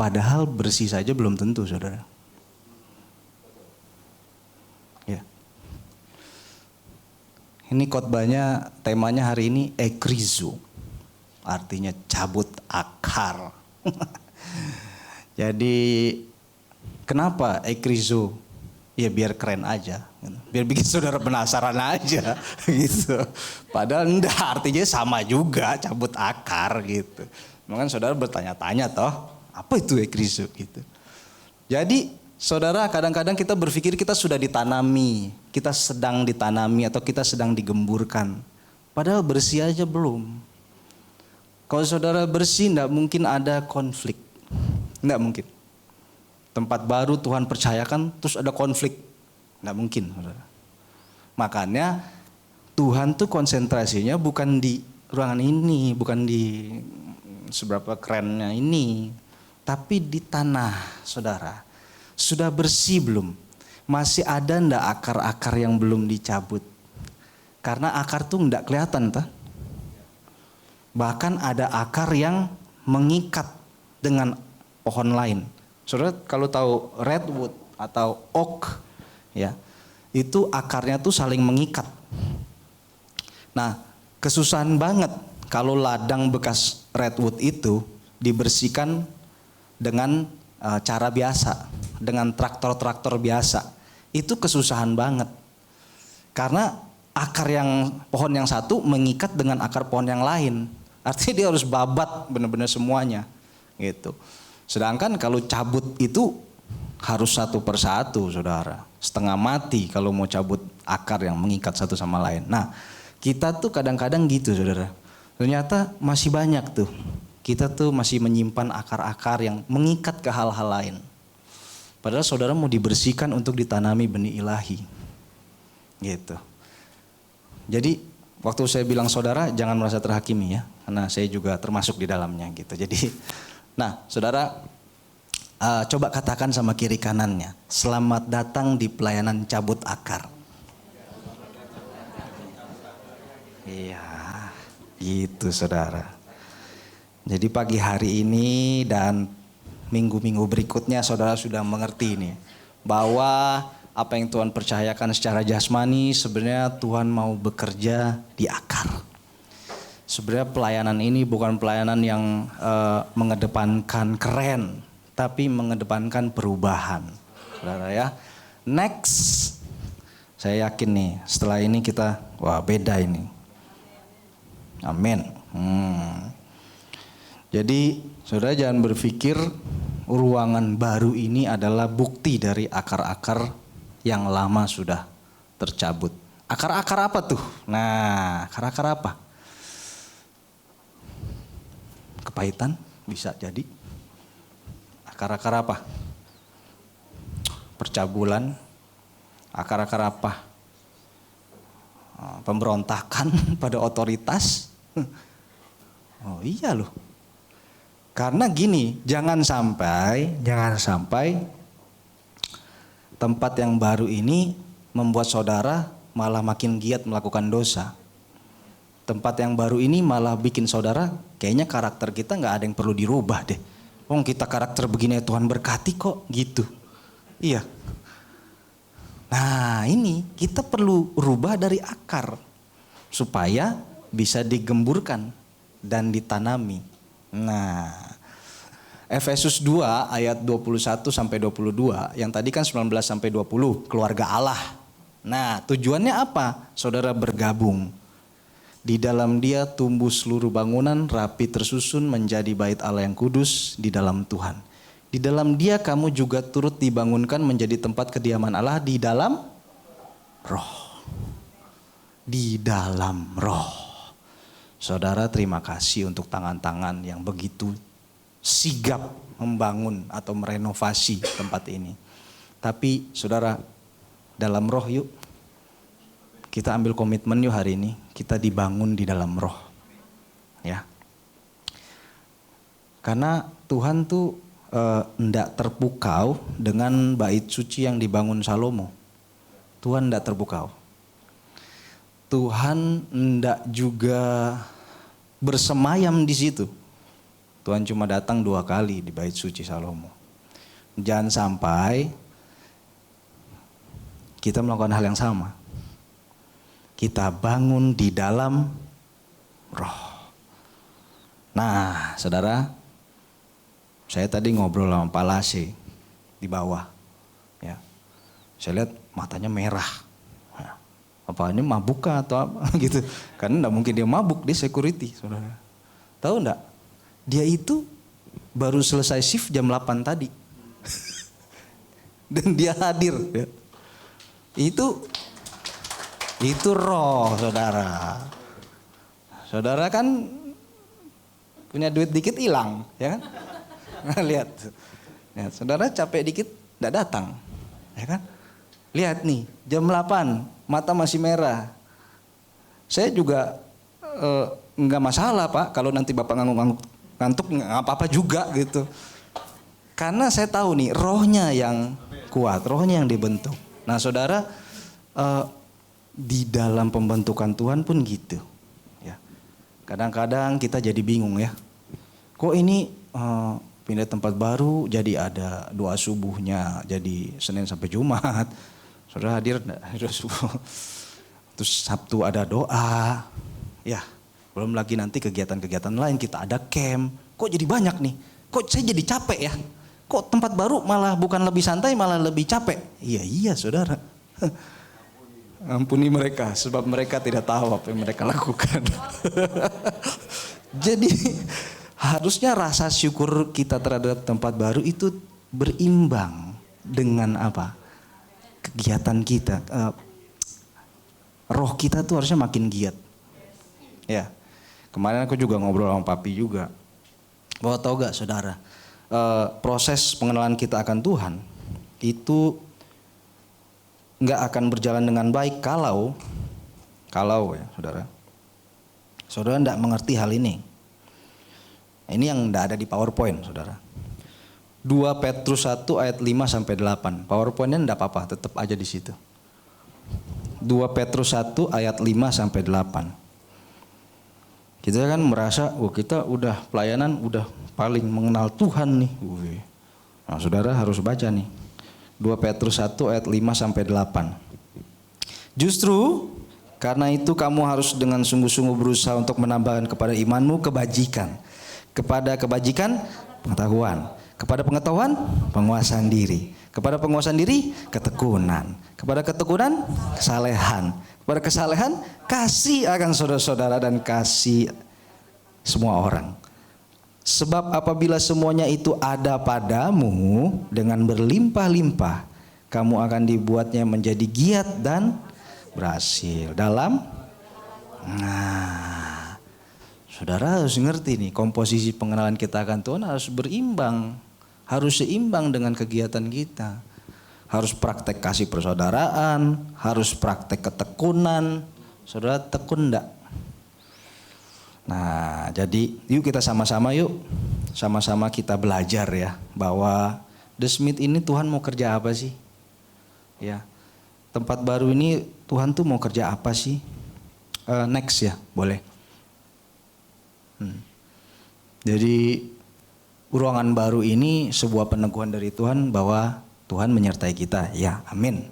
Padahal bersih saja belum tentu, saudara. Ya. Ini khotbahnya, temanya hari ini ekrizo. Artinya cabut akar. Jadi kenapa ekrizo? Ya biar keren aja. Biar bikin saudara penasaran aja gitu. Padahal enggak, artinya sama juga cabut akar gitu. Mungkin saudara bertanya-tanya toh. Apa itu ekrizo gitu. Jadi saudara, kadang-kadang kita berpikir kita sudah ditanami, kita sedang ditanami atau kita sedang digemburkan. Padahal bersih aja belum. Kalau saudara bersih enggak mungkin ada konflik. Enggak mungkin. Tempat baru Tuhan percayakan terus ada konflik. Enggak mungkin, saudara. Makanya Tuhan tuh konsentrasinya bukan di ruangan ini, bukan di seberapa kerennya ini. Tapi di tanah, saudara, sudah bersih belum? Masih ada ndak akar-akar yang belum dicabut? Karena akar tuh ndak kelihatan, tak? Bahkan ada akar yang mengikat dengan pohon lain. Saudara, kalau tahu redwood atau oak, ya, itu akarnya tuh saling mengikat. Nah, kesusahan banget kalau ladang bekas redwood itu dibersihkan dengan cara biasa, dengan traktor-traktor biasa. Itu kesusahan banget. Karena akar yang pohon yang satu mengikat dengan akar pohon yang lain. Artinya dia harus babat benar-benar semuanya gitu. Sedangkan kalau cabut itu harus satu persatu, saudara. Setengah mati kalau mau cabut akar yang mengikat satu sama lain. Nah, kita tuh kadang-kadang gitu, saudara. Ternyata masih banyak tuh. Kita tuh masih menyimpan akar-akar yang mengikat ke hal-hal lain. Padahal saudara mau dibersihkan untuk ditanami benih ilahi. Gitu. Jadi waktu saya bilang saudara jangan merasa terhakimi ya. Karena saya juga termasuk di dalamnya gitu. Jadi, nah saudara coba katakan sama kiri kanannya. Selamat datang di pelayanan cabut akar. Iya, gitu saudara. Jadi pagi hari ini dan minggu-minggu berikutnya saudara sudah mengerti nih. Bahwa apa yang Tuhan percayakan secara jasmani sebenarnya Tuhan mau bekerja di akar. Sebenarnya pelayanan ini bukan pelayanan yang mengedepankan keren. Tapi mengedepankan perubahan. Saudara ya. Next. Saya yakin nih setelah ini kita, wah beda ini. Amin. Jadi saudara jangan berpikir ruangan baru ini adalah bukti dari akar-akar yang lama sudah tercabut. Akar-akar apa tuh? Nah, akar-akar apa? Kepahitan bisa jadi. Akar-akar apa? Percabulan. Akar-akar apa? Pemberontakan pada otoritas. Oh iya loh. Karena gini, jangan sampai tempat yang baru ini membuat saudara malah makin giat melakukan dosa. Tempat yang baru ini malah bikin saudara kayaknya karakter kita nggak ada yang perlu dirubah deh. Kita karakter begini Tuhan berkati kok gitu. Iya. Nah ini kita perlu rubah dari akar supaya bisa digemburkan dan ditanami. Nah, Efesus 2 ayat 21 sampai 22, yang tadi kan 19 sampai 20, keluarga Allah. Nah, tujuannya apa? Saudara bergabung. Di dalam Dia tumbuh seluruh bangunan rapi tersusun menjadi bait Allah yang kudus di dalam Tuhan. Di dalam Dia kamu juga turut dibangunkan menjadi tempat kediaman Allah di dalam Roh. di dalam roh. Saudara, terima kasih untuk tangan-tangan yang begitu sigap membangun atau merenovasi tempat ini. Tapi saudara, dalam roh yuk. Kita ambil komitmen yuk hari ini. Kita dibangun di dalam roh. Ya. Karena Tuhan tuh enggak terpukau dengan bait suci yang dibangun Salomo. Tuhan enggak terpukau. Tuhan enggak juga bersemayam di situ. Tuhan cuma datang 2 kali di bait suci Salomo. Jangan sampai kita melakukan hal yang sama. Kita bangun di dalam roh. Nah, saudara, saya tadi ngobrol sama Pak Lase di bawah. Ya, saya lihat matanya merah. Apa ini mabuk atau apa gitu. Karena enggak mungkin dia mabuk, dia security, saudara. Tahu enggak? Dia itu baru selesai shift jam 8 tadi. Dan dia hadir. Ya. Itu roh, saudara. Saudara kan punya duit dikit hilang, ya kan? Nah, lihat. Ya, saudara capek dikit enggak datang. Ya kan? Lihat nih, jam 8, mata masih merah. Saya juga enggak masalah, Pak, kalau nanti Bapak ngantuk enggak apa-apa juga gitu. Karena saya tahu nih, rohnya yang kuat, rohnya yang dibentuk. Nah, saudara, di dalam pembentukan Tuhan pun gitu. Ya. Kadang-kadang kita jadi bingung ya. Kok ini pindah tempat baru jadi ada doa subuhnya, jadi Senin sampai Jumat. Saudara hadir subuh. Terus Sabtu ada doa. Ya, belum lagi nanti kegiatan-kegiatan lain, kita ada camp. Kok jadi banyak nih? Kok saya jadi capek ya? Kok tempat baru malah bukan lebih santai, malah lebih capek? Iya saudara. Ampuni mereka, sebab mereka tidak tahu apa yang mereka lakukan. Jadi harusnya rasa syukur kita terhadap tempat baru itu berimbang dengan apa? Kegiatan kita. Roh kita tuh harusnya makin giat. Ya, kemarin aku juga ngobrol sama papi juga. Bahwa tahu gak saudara, proses pengenalan kita akan Tuhan itu nggak akan berjalan dengan baik kalau ya saudara nggak mengerti hal ini. Ini yang nggak ada di PowerPoint, saudara. 2 Petrus 1 ayat 5 sampai 8. PowerPointnya nggak apa-apa, tetap aja di situ. 2 Petrus 1 ayat 5 sampai 8. Kita kan merasa, kita udah pelayanan, udah paling mengenal Tuhan nih. Nah, saudara harus baca nih. 2 Petrus 1 ayat 5 sampai 8. Justru karena itu kamu harus dengan sungguh-sungguh berusaha untuk menambahkan kepada imanmu kebajikan. Kepada kebajikan, pengetahuan. Kepada pengetahuan, penguasaan diri. Kepada penguasaan diri, ketekunan. Kepada ketekunan, kesalehan. Kepada kesalehan, kasih akan saudara-saudara dan kasih semua orang. Sebab apabila semuanya itu ada padamu dengan berlimpah-limpah, kamu akan dibuatnya menjadi giat dan berhasil dalam. Nah, saudara harus ngerti nih, komposisi pengenalan kita akan Tuhan harus berimbang. Harus seimbang dengan kegiatan kita. Harus praktek kasih persaudaraan, harus praktek ketekunan. Saudara tekun enggak? Nah, jadi yuk kita sama-sama sama-sama kita belajar ya bahwa The Smith ini Tuhan mau kerja apa sih? Ya, tempat baru ini Tuhan tuh mau kerja apa sih? Next ya, boleh. Jadi ruangan baru ini sebuah peneguhan dari Tuhan bahwa Tuhan menyertai kita. Ya, amin.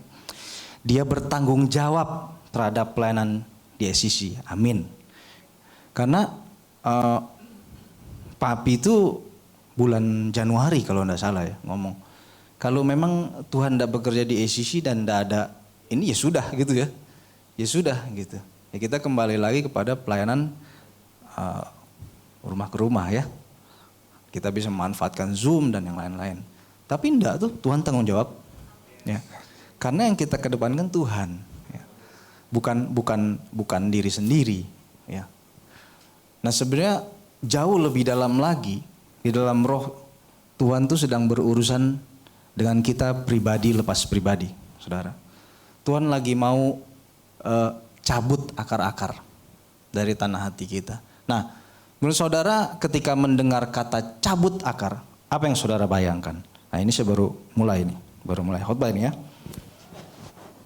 Dia bertanggung jawab terhadap pelayanan di SCC. Amin. Karena papi itu bulan Januari kalau enggak salah ya ngomong. Kalau memang Tuhan enggak bekerja di SCC dan enggak ada ini ya sudah gitu ya. Ya sudah gitu. Ya kita kembali lagi kepada pelayanan rumah ke rumah ya. Kita bisa memanfaatkan Zoom dan yang lain-lain. Tapi enggak tuh, Tuhan tanggung jawab. Ya. Karena yang kita kedepankan Tuhan. Ya. bukan diri sendiri, ya. Nah, sebenarnya jauh lebih dalam lagi di dalam roh Tuhan tuh sedang berurusan dengan kita pribadi lepas pribadi, saudara. Tuhan lagi mau cabut akar-akar dari tanah hati kita. Nah, menurut saudara ketika mendengar kata cabut akar, apa yang saudara bayangkan? Nah, ini saya baru mulai khotbah ini ya.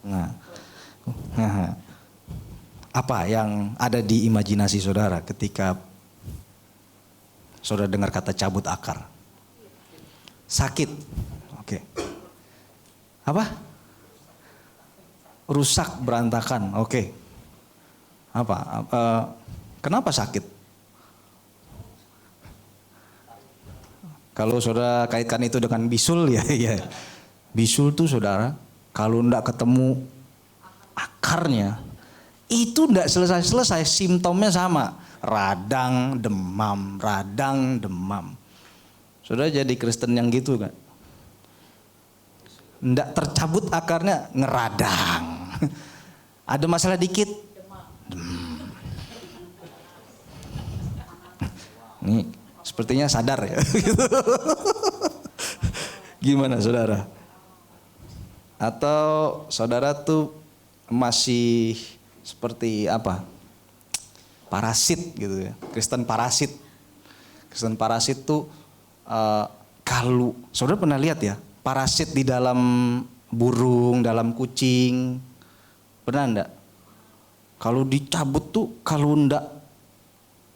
Nah, apa yang ada di imajinasi saudara ketika saudara dengar kata cabut akar? Sakit, oke. Apa? Rusak, berantakan, oke. Apa? Kenapa sakit? Kalau saudara kaitkan itu dengan bisul ya. Bisul tuh saudara, kalau ndak ketemu akarnya, itu ndak selesai-selesai, simptomnya sama. Radang, demam. Saudara jadi Kristen yang gitu kan? Ndak tercabut akarnya, ngeradang. Ada masalah dikit, demam. Ini sepertinya sadar ya. Gimana saudara? Atau saudara tuh masih seperti apa? Parasit gitu ya. Kristen parasit tuh kalau saudara pernah lihat ya, parasit di dalam burung, dalam kucing, pernah enggak? Kalau dicabut tuh, kalau enggak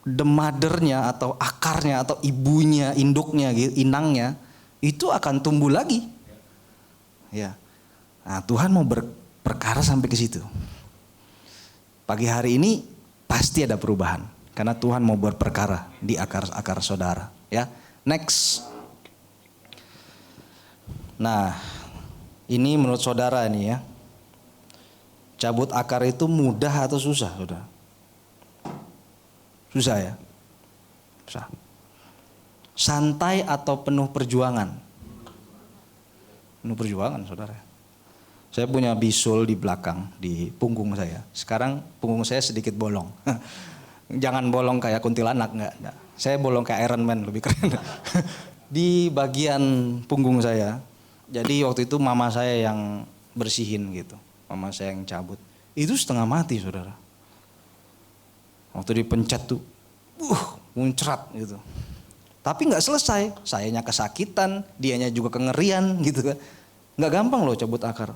the mother-nya atau akarnya atau ibunya, induknya, inangnya, itu akan tumbuh lagi. Ya. Nah, Tuhan mau berperkara sampai ke situ. Pagi hari ini pasti ada perubahan karena Tuhan mau berperkara di akar-akar saudara, ya. Next. Nah, ini menurut saudara nih ya. Cabut akar itu mudah atau susah, saudara? Susah ya? Susah. Santai atau penuh perjuangan? Penuh perjuangan, saudara. Saya punya bisul di belakang, di punggung saya. Sekarang punggung saya sedikit bolong. Jangan bolong kayak kuntilanak, enggak. Saya bolong kayak Iron Man, lebih keren. Di bagian punggung saya. Jadi waktu itu mama saya yang bersihin gitu. Mama saya yang cabut. Itu setengah mati, saudara. Waktu dipencet tuh, muncrat gitu. Tapi nggak selesai, sayanya kesakitan, dianya juga kengerian gitu kan. Nggak gampang loh cabut akar,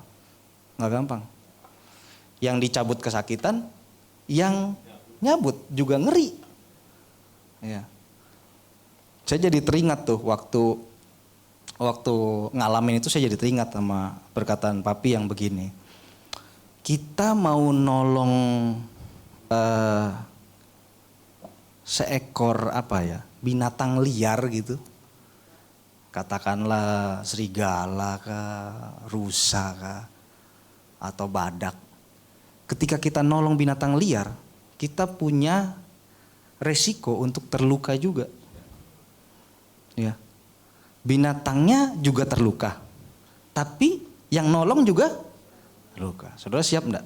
nggak gampang. Yang dicabut kesakitan, yang nyabut juga ngeri. Ya. Saya jadi teringat tuh waktu ngalamin itu, saya jadi teringat sama perkataan papi yang begini. Kita mau nolong seekor binatang liar gitu, katakanlah serigala kah, rusa kah, atau badak. Ketika kita nolong binatang liar, kita punya resiko untuk terluka juga, ya. Binatangnya juga terluka, tapi yang nolong juga terluka. Saudara siap enggak?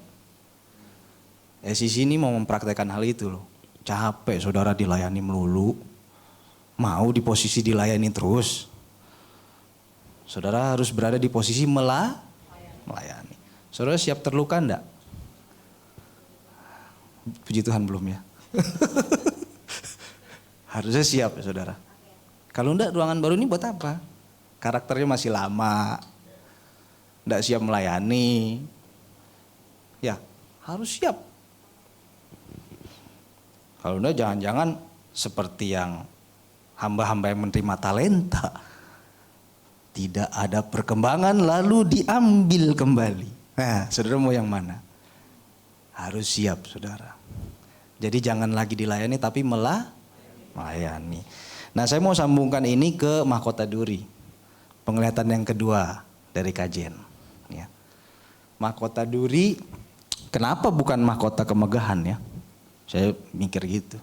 Sisi ini mau mempraktekkan hal itu loh. Capek saudara dilayani melulu. Mau di posisi dilayani terus. Saudara harus berada di posisi melayani. Saudara siap terluka enggak? Puji Tuhan belum ya. Harusnya siap ya saudara. Kalau enggak, ruangan baru ini buat apa? Karakternya masih lama. Enggak siap melayani. Ya, harus siap. Kalau enggak, jangan-jangan seperti yang hamba-hamba yang menerima talenta. Tidak ada perkembangan lalu diambil kembali. Nah, saudara mau yang mana? Harus siap, saudara. Jadi jangan lagi dilayani tapi melayani. Nah, saya mau sambungkan ini ke mahkota duri. Penglihatan yang kedua dari kajian. Ya. Mahkota duri, kenapa bukan mahkota kemegahan ya? Saya mikir gitu.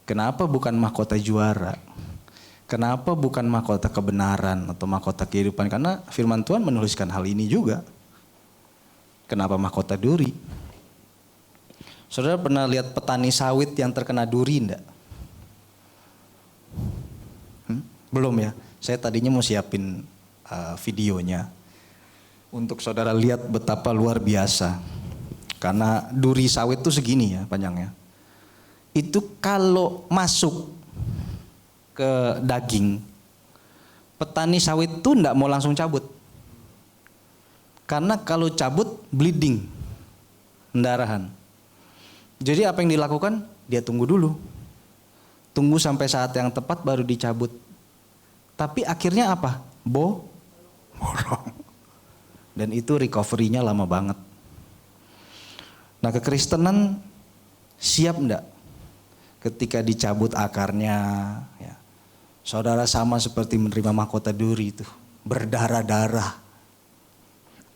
Kenapa bukan mahkota juara? Kenapa bukan mahkota kebenaran atau mahkota kehidupan? Karena firman Tuhan menuliskan hal ini juga. Kenapa mahkota duri? Saudara pernah lihat petani sawit yang terkena duri enggak? Belum ya? Saya tadinya mau siapin videonya untuk saudara lihat betapa luar biasa. Karena duri sawit tuh segini ya panjangnya. Itu kalau masuk ke daging, petani sawit tuh enggak mau langsung cabut. Karena kalau cabut bleeding, pendarahan. Jadi apa yang dilakukan? Dia tunggu dulu. Tunggu sampai saat yang tepat baru dicabut. Tapi akhirnya apa? Bolong. Dan itu recovery-nya lama banget. Nah, kekristenan siap enggak ketika dicabut akarnya ya. Saudara sama seperti menerima mahkota duri itu, berdarah-darah.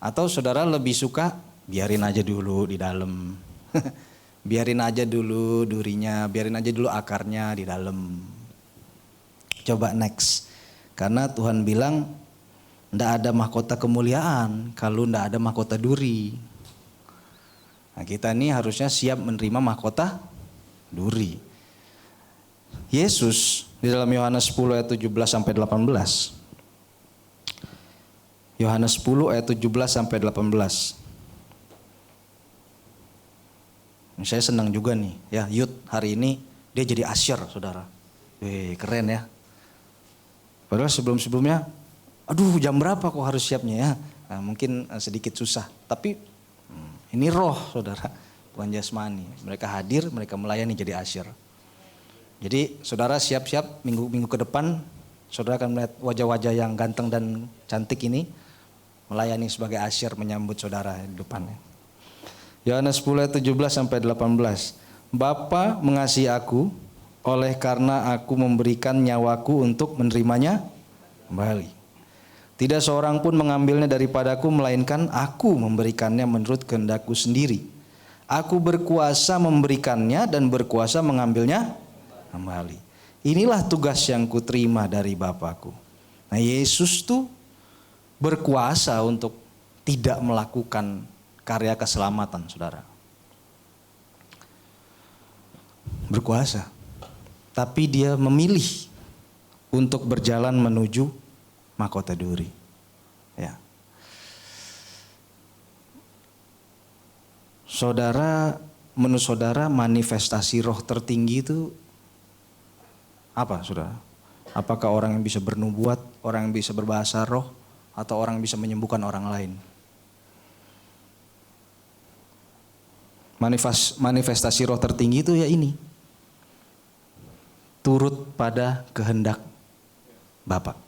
Atau saudara lebih suka biarin aja dulu di dalam. Biarin aja dulu durinya, biarin aja dulu akarnya di dalam. Coba next. Karena Tuhan bilang ndak ada mahkota kemuliaan kalau ndak ada mahkota duri. Nah, kita ini harusnya siap menerima mahkota duri. Yesus di dalam Yohanes 10 ayat 17 sampai 18. Yohanes 10 ayat 17 sampai 18. Saya senang juga nih ya, Yud hari ini dia jadi asyir saudara. Keren ya. Padahal sebelum-sebelumnya, aduh jam berapa kok harus siapnya ya. Nah, mungkin sedikit susah. Tapi ini roh saudara, bukan jasmani. Mereka hadir, mereka melayani jadi asyir. Jadi saudara siap-siap minggu-minggu ke depan, saudara akan melihat wajah-wajah yang ganteng dan cantik ini melayani sebagai asyir menyambut saudara di depannya. Yohanes 10 ayat 17 sampai 18. Bapa mengasihi aku oleh karena aku memberikan nyawaku untuk menerimanya kembali. Tidak seorang pun mengambilnya daripadaku melainkan aku memberikannya menurut kehendakku sendiri. Aku berkuasa memberikannya dan berkuasa mengambilnya kembali. Inilah tugas yang kuterima dari Bapakku. Nah, Yesus tuh berkuasa untuk tidak melakukan karya keselamatan, saudara. Berkuasa. Tapi dia memilih untuk berjalan menuju mahkota duri. Ya. Saudara, menurut saudara manifestasi roh tertinggi itu apa, saudara? Apakah orang yang bisa bernubuat, orang yang bisa berbahasa roh, atau orang yang bisa menyembuhkan orang lain? Manifestasi roh tertinggi itu ya ini. Turut pada kehendak Bapa.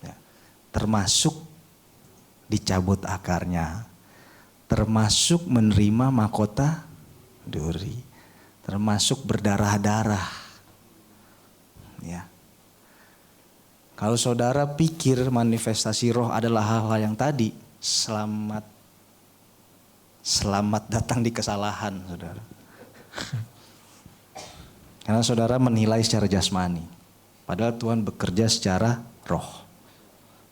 Ya. Termasuk dicabut akarnya. Termasuk menerima mahkota duri. Termasuk berdarah-darah. Ya. Kalau saudara pikir manifestasi roh adalah hal-hal yang tadi, selamat datang di kesalahan, saudara. Karena saudara menilai secara jasmani. Padahal Tuhan bekerja secara roh.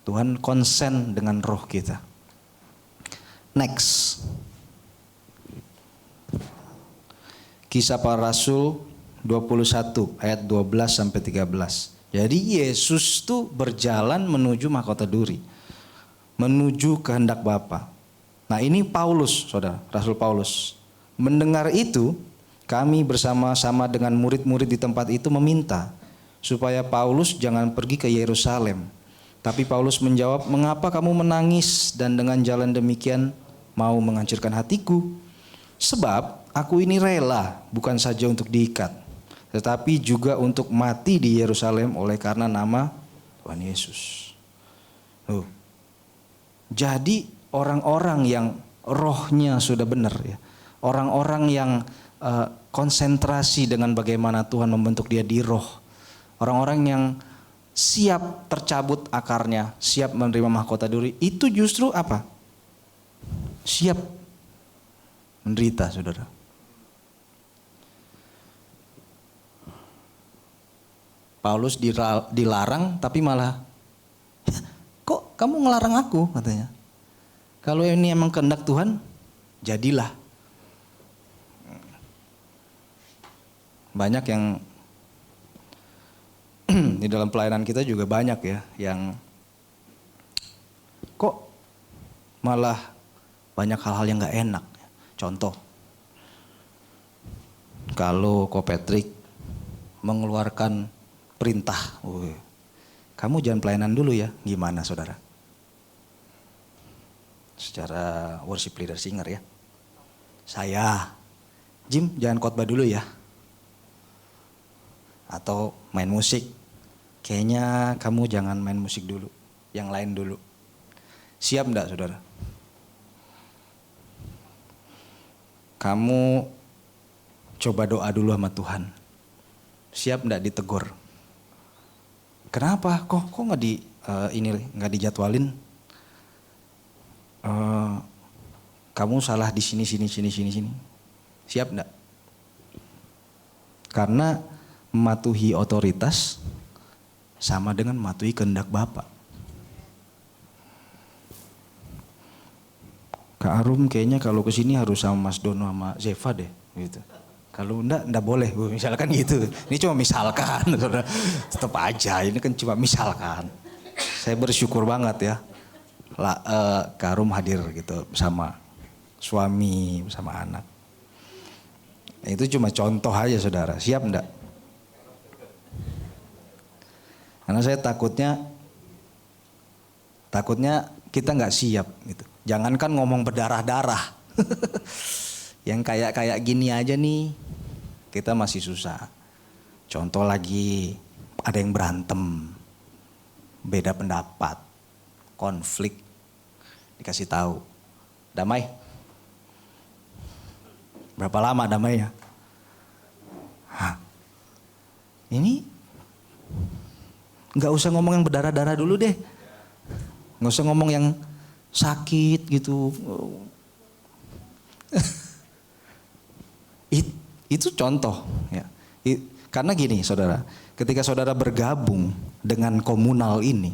Tuhan konsen dengan roh kita. Next. Kisah Para Rasul 21 ayat 12 sampai 13. Jadi Yesus tuh berjalan menuju mahkota duri. Menuju kehendak Bapa. Nah, ini Paulus, saudara, Rasul Paulus. Mendengar itu, kami bersama-sama dengan murid-murid di tempat itu meminta supaya Paulus jangan pergi ke Yerusalem. Tapi Paulus menjawab, "Mengapa kamu menangis dan dengan jalan demikian mau menghancurkan hatiku? Sebab aku ini rela bukan saja untuk diikat, tetapi juga untuk mati di Yerusalem oleh karena nama Tuhan Yesus." Jadi orang-orang yang rohnya sudah benar ya, orang-orang yang konsentrasi dengan bagaimana Tuhan membentuk dia di roh, orang-orang yang siap tercabut akarnya, siap menerima mahkota duri, itu justru apa? Siap menderita, saudara. Paulus dilarang tapi malah, kok kamu ngelarang aku, katanya. Kalau ini emang kehendak Tuhan, jadilah. banyak yang di dalam pelayanan kita juga banyak ya yang kok malah banyak hal-hal yang gak enak. Contoh, kalau Ko Patrick mengeluarkan perintah, kamu jangan pelayanan dulu ya, gimana saudara? Secara worship leader singer ya, saya, Jim jangan khotbah dulu ya. Atau main musik, kayaknya kamu jangan main musik dulu, yang lain dulu. Siap enggak saudara? Kamu coba doa dulu sama Tuhan. Siap enggak ditegur? Kenapa? Kok nggak nggak dijadwalin? Kamu salah di sini. Siap enggak? Karena mematuhi otoritas sama dengan mematuhi kehendak Bapa. Kak Arum kayaknya kalau kesini harus sama Mas Dono sama Zeva deh gitu. Kalau enggak boleh, misalkan gitu. Ini cuma misalkan, tetap aja ini kan cuma misalkan. Saya bersyukur banget ya, Kak Arum hadir gitu bersama suami, bersama anak. Itu cuma contoh aja saudara, siap enggak? Karena saya takutnya kita nggak siap gitu. Jangankan ngomong berdarah-darah, yang kayak gini aja nih kita masih susah. Contoh lagi, ada yang berantem, beda pendapat, konflik, dikasih tahu, damai. Berapa lama damainya? Ini nggak usah ngomong yang berdarah-darah dulu deh, nggak usah ngomong yang sakit gitu. Itu contoh ya. Karena gini saudara, ketika saudara bergabung dengan komunal ini,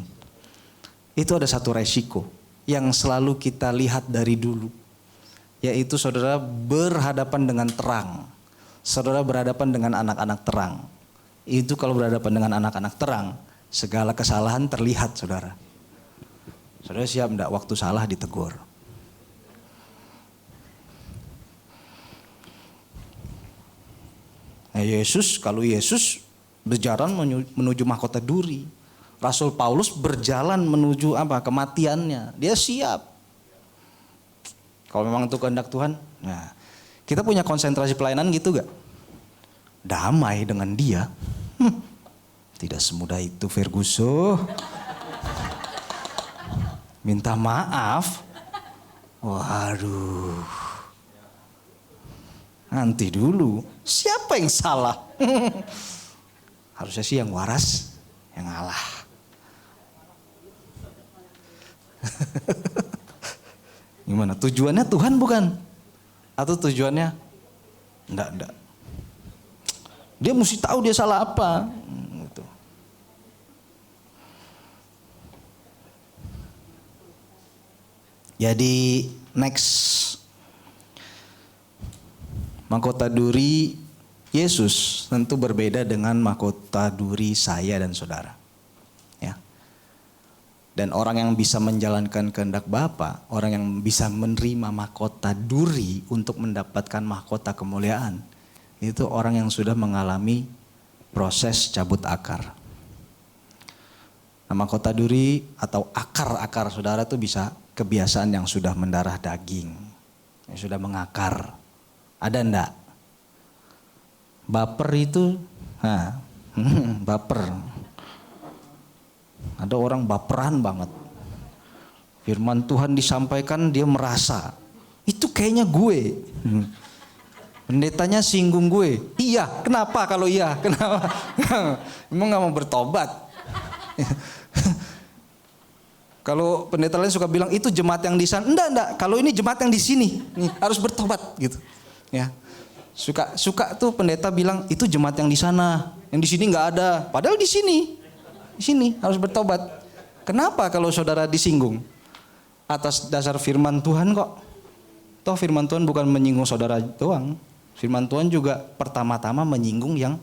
itu ada satu resiko yang selalu kita lihat dari dulu, yaitu saudara berhadapan dengan terang. Saudara berhadapan dengan anak-anak terang. Itu kalau berhadapan dengan anak-anak terang, segala kesalahan terlihat saudara. Saudara siap enggak waktu salah ditegur? Nah kalau Yesus berjalan menuju mahkota duri. Rasul Paulus berjalan menuju kematiannya. Dia siap. Kalau memang itu kehendak Tuhan. Nah, kita punya konsentrasi pelayanan gitu gak? Damai dengan dia. Tidak semudah itu Ferguson. Minta maaf. Waduh. Nanti dulu. Siapa yang salah? Harusnya sih yang waras yang ngalah. Gimana? Tujuannya Tuhan bukan? Atau tujuannya? Enggak. Dia mesti tahu dia salah apa. Gitu. Jadi next, mahkota duri Yesus tentu berbeda dengan mahkota duri saya dan saudara. Ya. Dan orang yang bisa menjalankan kehendak Bapa, orang yang bisa menerima mahkota duri untuk mendapatkan mahkota kemuliaan, itu orang yang sudah mengalami proses cabut akar. Nah, mahkota duri atau akar-akar saudara itu bisa kebiasaan yang sudah mendarah daging, yang sudah mengakar. Ada enggak? Baper itu, baper. Ada orang baperan banget. Firman Tuhan disampaikan dia merasa, itu kayaknya gue. Pendetanya singgung gue. Iya, kenapa kalau iya? Kenapa? Emang gak mau bertobat? Kalau pendeta lain suka bilang itu jemaat yang di sana. Enggak. Kalau ini jemaat yang di sini, nih, harus bertobat gitu. Ya. Suka tuh pendeta bilang itu jemaat yang di sana, yang di sini nggak ada. Padahal di sini harus bertobat. Kenapa kalau saudara disinggung? Atas dasar firman Tuhan kok. Toh firman Tuhan bukan menyinggung saudara doang, Firman Tuhan juga pertama-tama menyinggung yang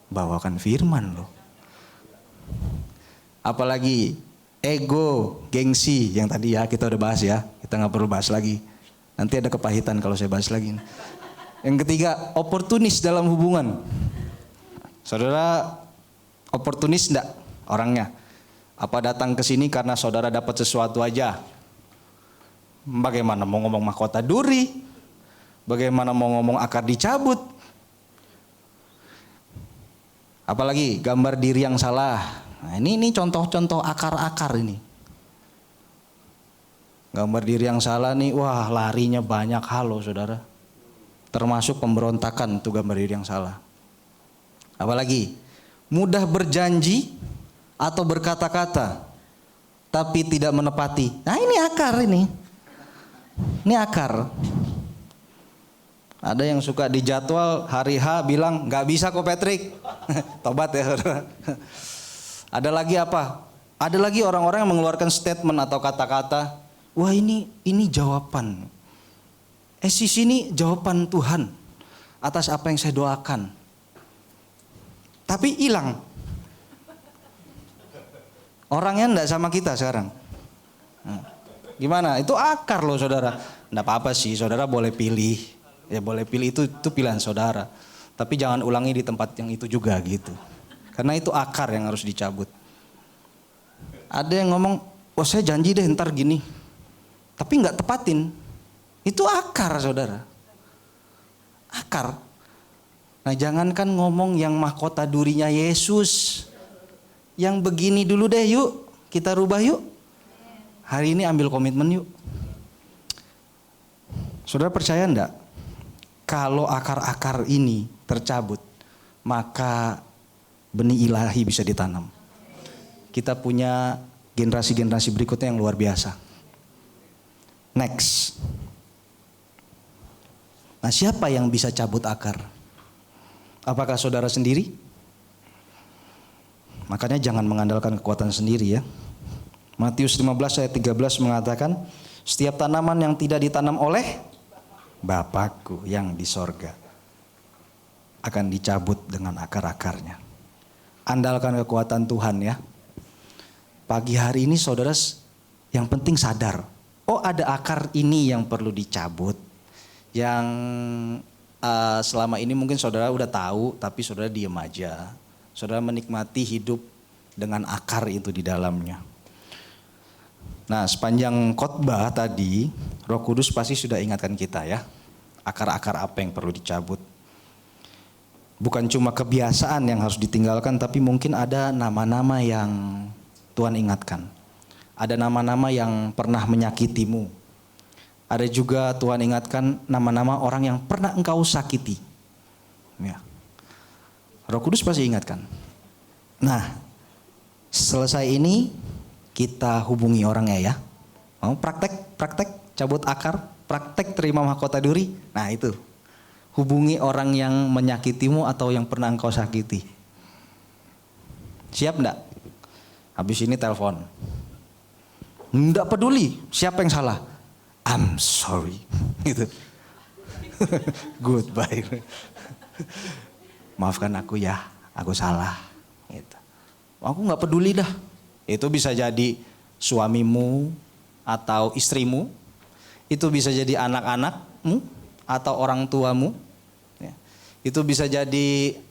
bawakan firman loh. Apalagi ego, gengsi yang tadi ya kita udah bahas ya. Kita nggak perlu bahas lagi. Nanti ada kepahitan kalau saya bahas lagi. Yang ketiga, oportunis dalam hubungan. Saudara oportunis enggak orangnya? Apa datang ke sini karena saudara dapat sesuatu aja? Bagaimana mau ngomong mahkota duri? Bagaimana mau ngomong akar dicabut? Apalagi gambar diri yang salah. Nah, ini contoh-contoh akar-akar ini. Gambar diri yang salah nih, wah larinya banyak hal loh saudara. Termasuk pemberontakan itu gambar diri yang salah. Apalagi mudah berjanji atau berkata-kata tapi tidak menepati. Nah ini akar ini. Ini akar. Ada yang suka dijadwal hari H bilang nggak bisa kok Patrick. Tobat ya saudara. Ada lagi apa? Ada lagi orang-orang yang mengeluarkan statement atau kata-kata, wah ini jawaban. Ini jawaban Tuhan atas apa yang saya doakan. Tapi hilang. Orangnya enggak sama kita sekarang. Gimana? Itu akar loh saudara. Enggak apa-apa sih, saudara boleh pilih. Ya boleh pilih itu pilihan saudara. Tapi jangan ulangi di tempat yang itu juga gitu. Karena itu akar yang harus dicabut. Ada yang ngomong, oh saya janji deh ntar gini. Tapi enggak tepatin. Itu akar saudara. Akar. Nah jangankan ngomong yang mahkota durinya Yesus. Yang begini dulu deh yuk. Kita rubah yuk. Hari ini ambil komitmen yuk. Saudara percaya enggak? Kalau akar-akar ini tercabut. Maka benih ilahi bisa ditanam. Kita punya generasi-generasi berikutnya yang luar biasa. Next. Nah siapa yang bisa cabut akar? Apakah saudara sendiri? Makanya jangan mengandalkan kekuatan sendiri ya. Matius 15 ayat 13 mengatakan, setiap tanaman yang tidak ditanam oleh Bapakku yang di sorga akan dicabut dengan akar-akarnya. Andalkan kekuatan Tuhan ya. Pagi hari ini saudara yang penting sadar, oh ada akar ini yang perlu dicabut. Yang selama ini mungkin saudara udah tahu tapi saudara diam aja. Saudara menikmati hidup dengan akar itu di dalamnya. Nah sepanjang khotbah tadi Roh Kudus pasti sudah ingatkan kita ya. Akar-akar apa yang perlu dicabut. Bukan cuma kebiasaan yang harus ditinggalkan tapi mungkin ada nama-nama yang Tuhan ingatkan. Ada nama-nama yang pernah menyakitimu. Ada juga Tuhan ingatkan nama-nama orang yang pernah engkau sakiti. Ya. Roh Kudus pasti ingatkan. Nah, selesai ini kita hubungi orangnya ya. Mau praktek cabut akar, praktek terima mahkota duri. Nah itu, hubungi orang yang menyakitimu atau yang pernah engkau sakiti. Siap enggak? Habis ini telepon. Enggak peduli siapa yang salah. I'm sorry. Gitu. Goodbye. Maafkan aku ya, aku salah. Gitu. Aku nggak peduli dah. Itu bisa jadi suamimu atau istrimu. Itu bisa jadi anak-anakmu atau orang tuamu. Ya. Itu bisa jadi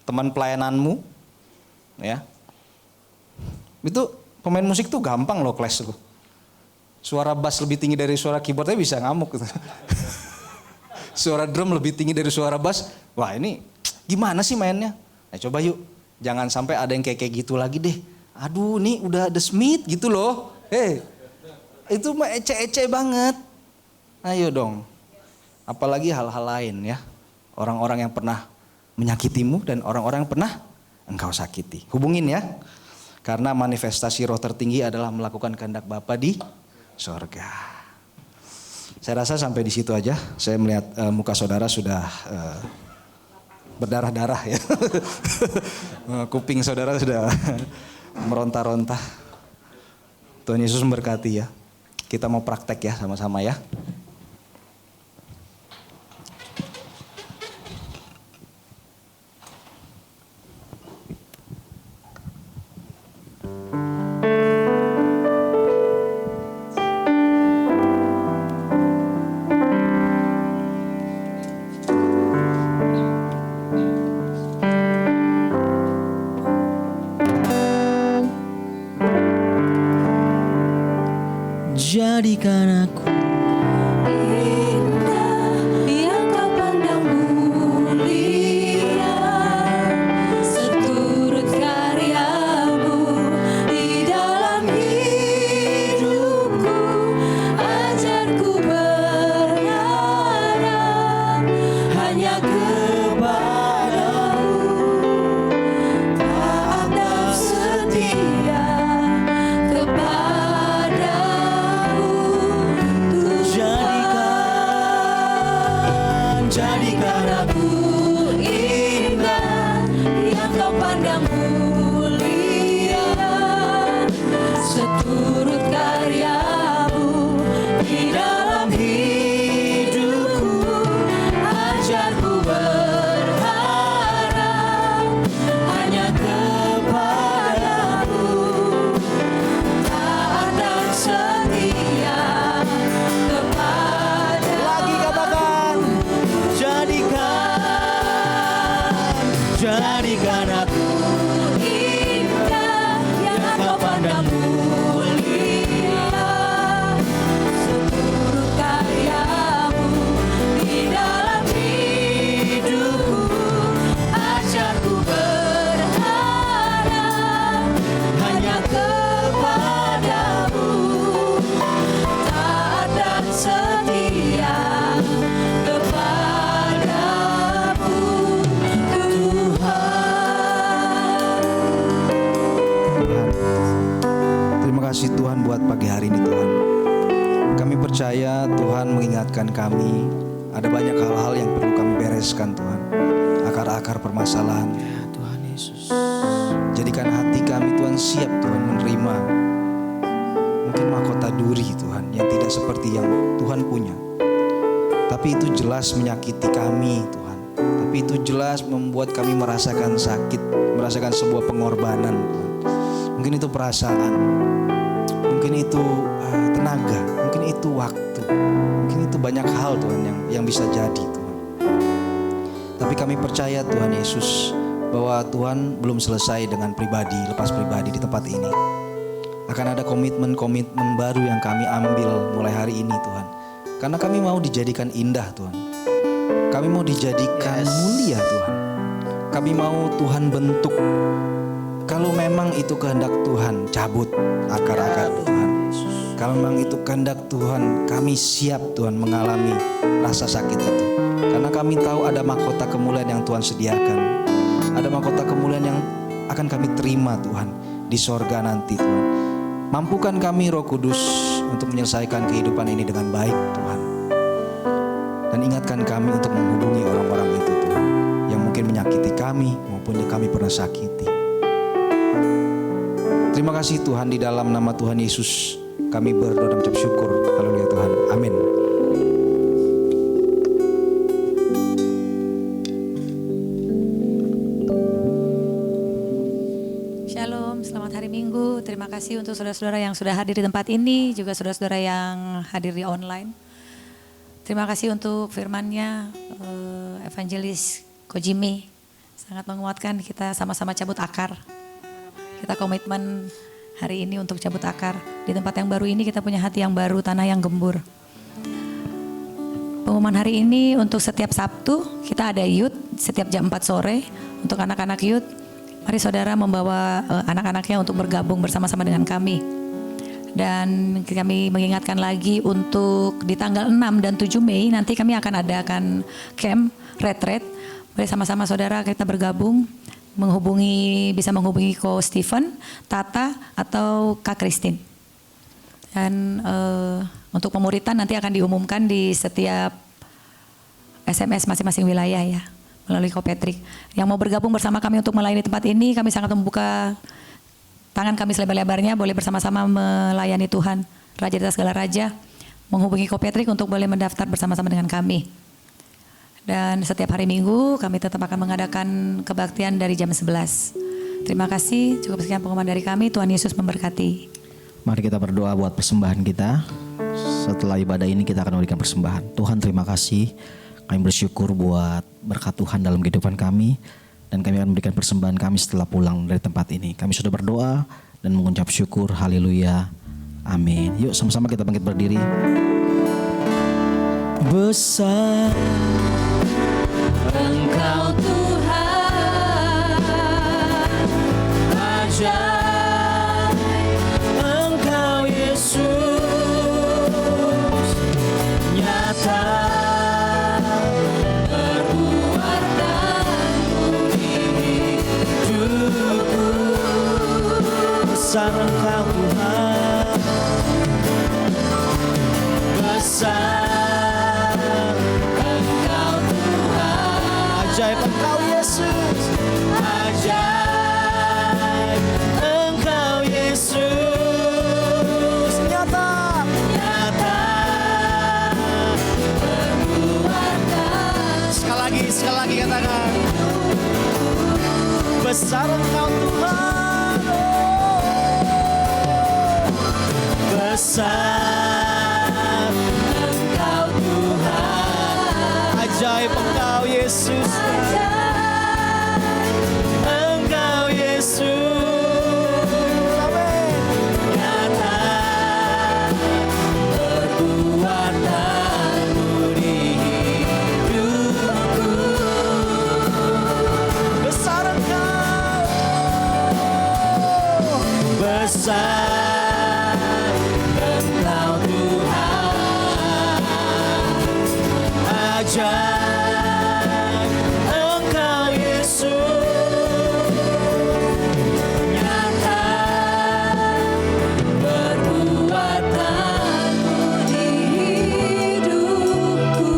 teman pelayananmu. Ya. Itu pemain musik tuh gampang loh clash loh. Suara bass lebih tinggi dari suara keyboardnya bisa ngamuk gitu. Suara drum lebih tinggi dari suara bass. Wah ini gimana sih mainnya? Nah coba yuk. Jangan sampai ada yang kayak gitu lagi deh. Aduh nih udah The Smith gitu loh. Itu mah ece-ece banget. Ayo dong. Apalagi hal-hal lain ya. Orang-orang yang pernah menyakitimu dan orang-orang yang pernah engkau sakiti. Hubungin ya. Karena manifestasi roh tertinggi adalah melakukan kehendak Bapa di sorga. Saya rasa sampai di situ aja. Saya melihat muka saudara sudah berdarah-darah ya. Kuping saudara sudah meronta-ronta. Tuhan Yesus memberkati ya. Kita mau praktek ya sama-sama ya. jadikan aku Indah yang kau pandang mulia, seturut karyamu di dalam hidupku. Ajarku berharap hanya kepadamu, taat dan setia kepadamu. jadikan aku Indah yang kau pandang mulia, seturut karyamu di dalam hidupku. Ajarku berharap hanya kepadamu, taat dan setia kepadamu. lagi katakan jadikan aku Indah yang kau pandang mulia, seturut karyamu di dalam hidupku. Ajarku berharap hanya kepadamu, taat dan setia kepadamu, Tuhan. Tuhan. Terima kasih Tuhan buat pagi hari ini Tuhan. Kami percaya Tuhan mengingatkan kami ada banyak hal-hal yang perlu kami bereskan Tuhan. Akar-akar permasalahan. Tuhan Yesus. Jadikan hati kami Tuhan siap Tuhan menerima mungkin mahkota duri Tuhan yang tidak seperti yang Tuhan punya. Tapi itu jelas menyakiti kami Tuhan. Tapi itu jelas membuat kami merasakan sakit, merasakan sebuah pengorbanan Tuhan. Mungkin itu perasaan, mungkin itu tenaga, mungkin itu waktu, mungkin itu banyak hal Tuhan yang bisa jadi Tuhan. Tapi kami percaya Tuhan Yesus bahwa Tuhan belum selesai dengan pribadi, lepas pribadi di tempat ini. Akan ada komitmen-komitmen baru yang kami ambil mulai hari ini Tuhan. Karena kami mau dijadikan indah Tuhan. Kami mau dijadikan mulia Tuhan. Kami mau Tuhan bentuk. Kalau memang itu kehendak Tuhan, cabut akar-akar Tuhan. Kalau memang itu kehendak Tuhan, kami siap Tuhan mengalami rasa sakit itu. Karena kami tahu ada mahkota kemuliaan yang Tuhan sediakan. Ada mahkota kemuliaan yang akan kami terima Tuhan di sorga nanti Tuhan. Mampukan kami Roh Kudus untuk menyelesaikan kehidupan ini dengan baik Tuhan. Dan ingatkan kami untuk menghubungi orang-orang itu Tuhan, yang mungkin menyakiti kami maupun yang kami pernah sakiti. Terima kasih Tuhan, di dalam nama Tuhan Yesus kami berdoa dan mengucap syukur. Haleluya Tuhan. Amin. Shalom, selamat hari Minggu. Terima kasih untuk saudara-saudara yang sudah hadir di tempat ini, juga saudara-saudara yang hadir di online. Terima kasih untuk firman-Nya, Evangelis Kojimi. Sangat menguatkan, kita sama-sama cabut akar. Kita komitmen hari ini untuk cabut akar. Di tempat yang baru ini kita punya hati yang baru, tanah yang gembur. Pengumuman hari ini untuk setiap Sabtu kita ada youth setiap jam 4 sore untuk anak-anak youth. Mari saudara membawa anak-anaknya untuk bergabung bersama-sama dengan kami. Dan kami mengingatkan lagi untuk di tanggal 6 dan 7 Mei nanti kami akan adakan camp retreat. Mari sama-sama saudara kita bergabung, bisa menghubungi Ko Stephen, Tata atau Kak Christine. Dan untuk pemuritan nanti akan diumumkan di setiap SMS masing-masing wilayah ya, melalui Ko Patrick. Yang mau bergabung bersama kami untuk melayani tempat ini, kami sangat membuka tangan kami selebar-lebarnya, boleh bersama-sama melayani Tuhan, Raja di atas segala raja, menghubungi Ko Patrick untuk boleh mendaftar bersama-sama dengan kami. Dan setiap hari Minggu kami tetap akan mengadakan kebaktian dari jam 11. Terima kasih, cukup sekian pengumuman dari kami. Tuhan Yesus memberkati. Mari kita berdoa buat persembahan kita. Setelah ibadah ini kita akan memberikan persembahan. Tuhan terima kasih. Kami bersyukur buat berkat Tuhan dalam kehidupan kami. Dan kami akan memberikan persembahan kami setelah pulang dari tempat ini. Kami sudah berdoa dan mengucap syukur. Haleluya. Amin. Yuk sama-sama kita bangkit berdiri. Besar Engkau Tuhan, ajaib Engkau Yesus, nyata perbuatanmu di hidupku. Besar Engkau Tuhan, Besar Engkau Tuhan, ajaib Engkau Yesus, ajaib Engkau Yesus, nyata nyata perbuatan. sekali lagi katakan, besar Engkau Tuhan, Besar Engkau Tuhan, ajaib Engkau Yesus, Engkau Yesus, nyata perbuatanmu di hidupku. besar Engkau, Besar Engkau Tuhan, ajaib Engkau Yesus, nyata perbuatanmu di hidupku.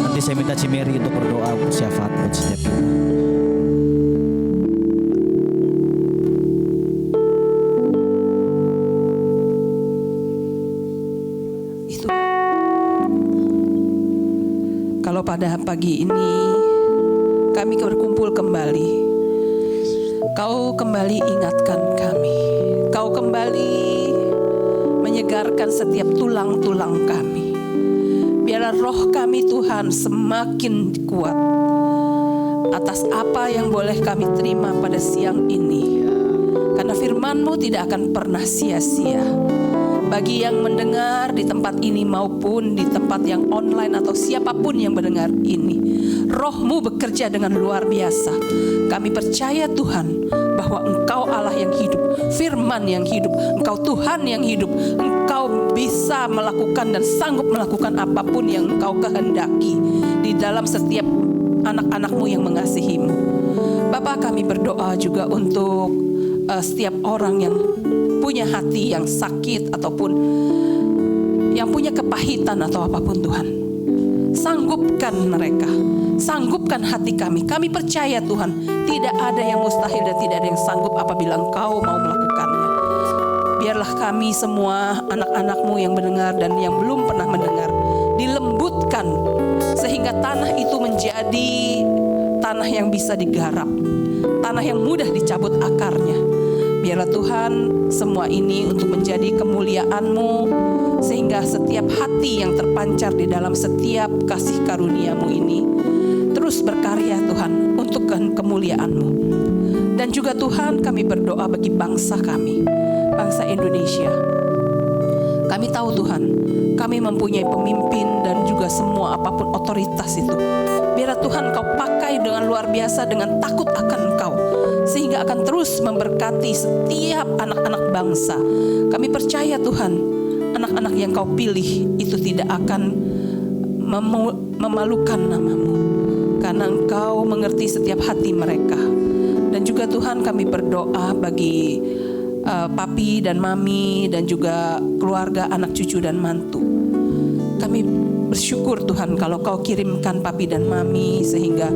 Nanti saya minta Cimeri untuk berdoa syafaat buat setiap kita. Itu. Kalau pada pagi ini kami berkumpul kembali, Kau kembali ingatkan kami, Kau kembali menyegarkan setiap tulang-tulang kami. Biarlah roh kami Tuhan semakin kuat atas apa yang boleh kami terima pada siang ini. Karena firman-Mu tidak akan pernah sia-sia. Bagi yang mendengar di tempat ini maupun di tempat yang online atau siapapun yang mendengar ini, Roh-Mu bekerja dengan luar biasa. Kami percaya Tuhan bahwa Engkau Allah yang hidup, firman yang hidup, Engkau Tuhan yang hidup, Engkau bisa melakukan dan sanggup melakukan apapun yang Engkau kehendaki di dalam setiap anak-anak-Mu yang mengasihi-Mu. Bapa, kami berdoa juga untuk setiap orang yang punya hati yang sakit ataupun yang punya kepahitan atau apapun Tuhan. Sanggupkan mereka, sanggupkan hati kami. Kami percaya Tuhan, tidak ada yang mustahil dan tidak ada yang sanggup apabila Engkau mau melakukannya. Biarlah kami semua anak-anak-Mu yang mendengar dan yang belum pernah mendengar dilembutkan sehingga tanah itu menjadi tanah yang bisa digarap, tanah yang mudah dicabut akarnya. Biarlah Tuhan semua ini untuk menjadi kemuliaan-Mu, sehingga setiap hati yang terpancar di dalam setiap kasih karunia-Mu ini terus berkarya Tuhan untuk kemuliaan-Mu. Dan juga Tuhan, kami berdoa bagi bangsa kami, bangsa Indonesia. Kami tahu Tuhan, kami mempunyai pemimpin dan juga semua apapun otoritas itu. Biarlah Tuhan Kau pakai dengan luar biasa dengan takut akan Engkau, sehingga akan terus memberkati setiap anak-anak bangsa. Kami percaya Tuhan, anak-anak yang Kau pilih itu tidak akan memalukan nama-Mu, karena Engkau mengerti setiap hati mereka. Dan juga Tuhan, kami berdoa bagi papi dan mami dan juga keluarga, anak cucu dan mantu. Kami bersyukur Tuhan kalau Kau kirimkan papi dan mami sehingga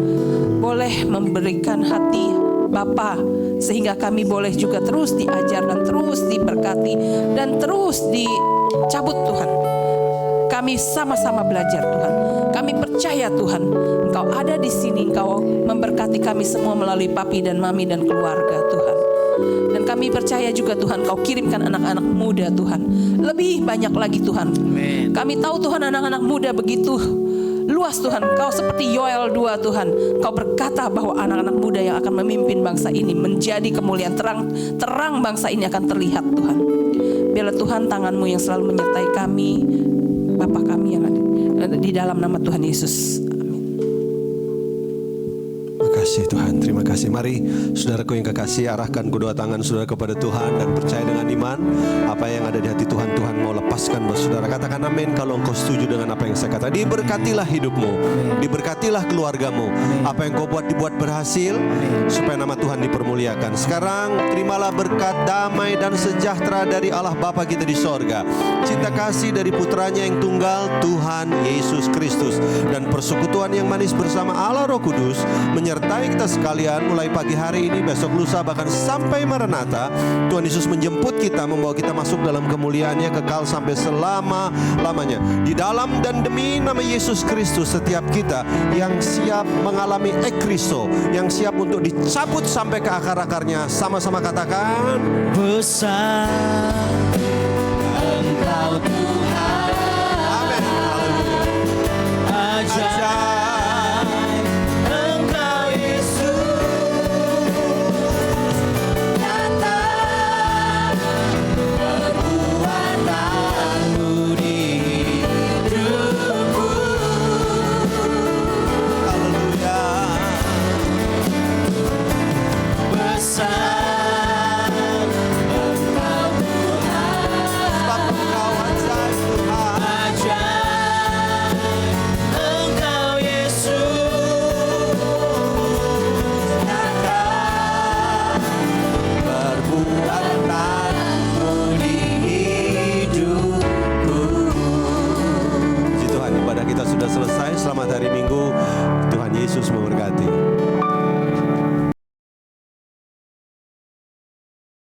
boleh memberikan hati Bapa, sehingga kami boleh juga terus diajar dan terus diberkati dan terus dicabut Tuhan. Kami sama-sama belajar Tuhan. Kami percaya Tuhan, Engkau ada di sini, Engkau memberkati kami semua melalui papi dan mami dan keluarga Tuhan. Dan kami percaya juga Tuhan, Kau kirimkan anak-anak muda Tuhan, lebih banyak lagi Tuhan. Kami tahu Tuhan anak-anak muda begitu luas Tuhan. Kau seperti Yoel 2 Tuhan. Kau berkata bahwa anak-anak muda yang akan memimpin bangsa ini menjadi kemuliaan, terang bangsa ini akan terlihat Tuhan. Biarlah Tuhan tangan-Mu yang selalu menyertai kami, Bapa kami yang ada di dalam nama Tuhan Yesus. Terima kasih Tuhan, terima kasih. Mari saudaraku yang kekasih, arahkan kedua tangan saudara kepada Tuhan dan percaya dengan iman apa yang ada di hati Tuhan, Tuhan mau lepaskan buat saudara. Katakan amin kalau engkau setuju dengan apa yang saya katakan. Diberkatilah hidupmu, diberkatilah keluargamu. Apa yang kau buat dibuat berhasil supaya nama Tuhan dipermuliakan. Sekarang terimalah berkat damai dan sejahtera dari Allah Bapa kita di sorga, cinta kasih dari putranya yang tunggal Tuhan Yesus Kristus, dan persekutuan yang manis bersama Allah Roh Kudus menyertai kita sekalian mulai pagi hari ini, besok lusa, bahkan sampai Maranatha. Tuhan Yesus menjemput kita, membawa kita masuk dalam kemuliaannya kekal sampai selama-lamanya. Di dalam dan demi nama Yesus Kristus, setiap kita yang siap mengalami ekristo, yang siap untuk dicabut sampai ke akar-akarnya, sama-sama katakan, besar Engkau Tuhan. amin. Haleluya. Ajaib Engkau Yesus, nyata perbuatanmu di hidupku. Haleluya. Besar Engkau Tuhan, Sebab Engkau ajaib Tuhan. ajaib Engkau Yesus, nyata perbuatanmu di hidupku. Puji Tuhan, ibadah kita sudah selesai. Selamat hari Minggu. Tuhan Yesus memberkati.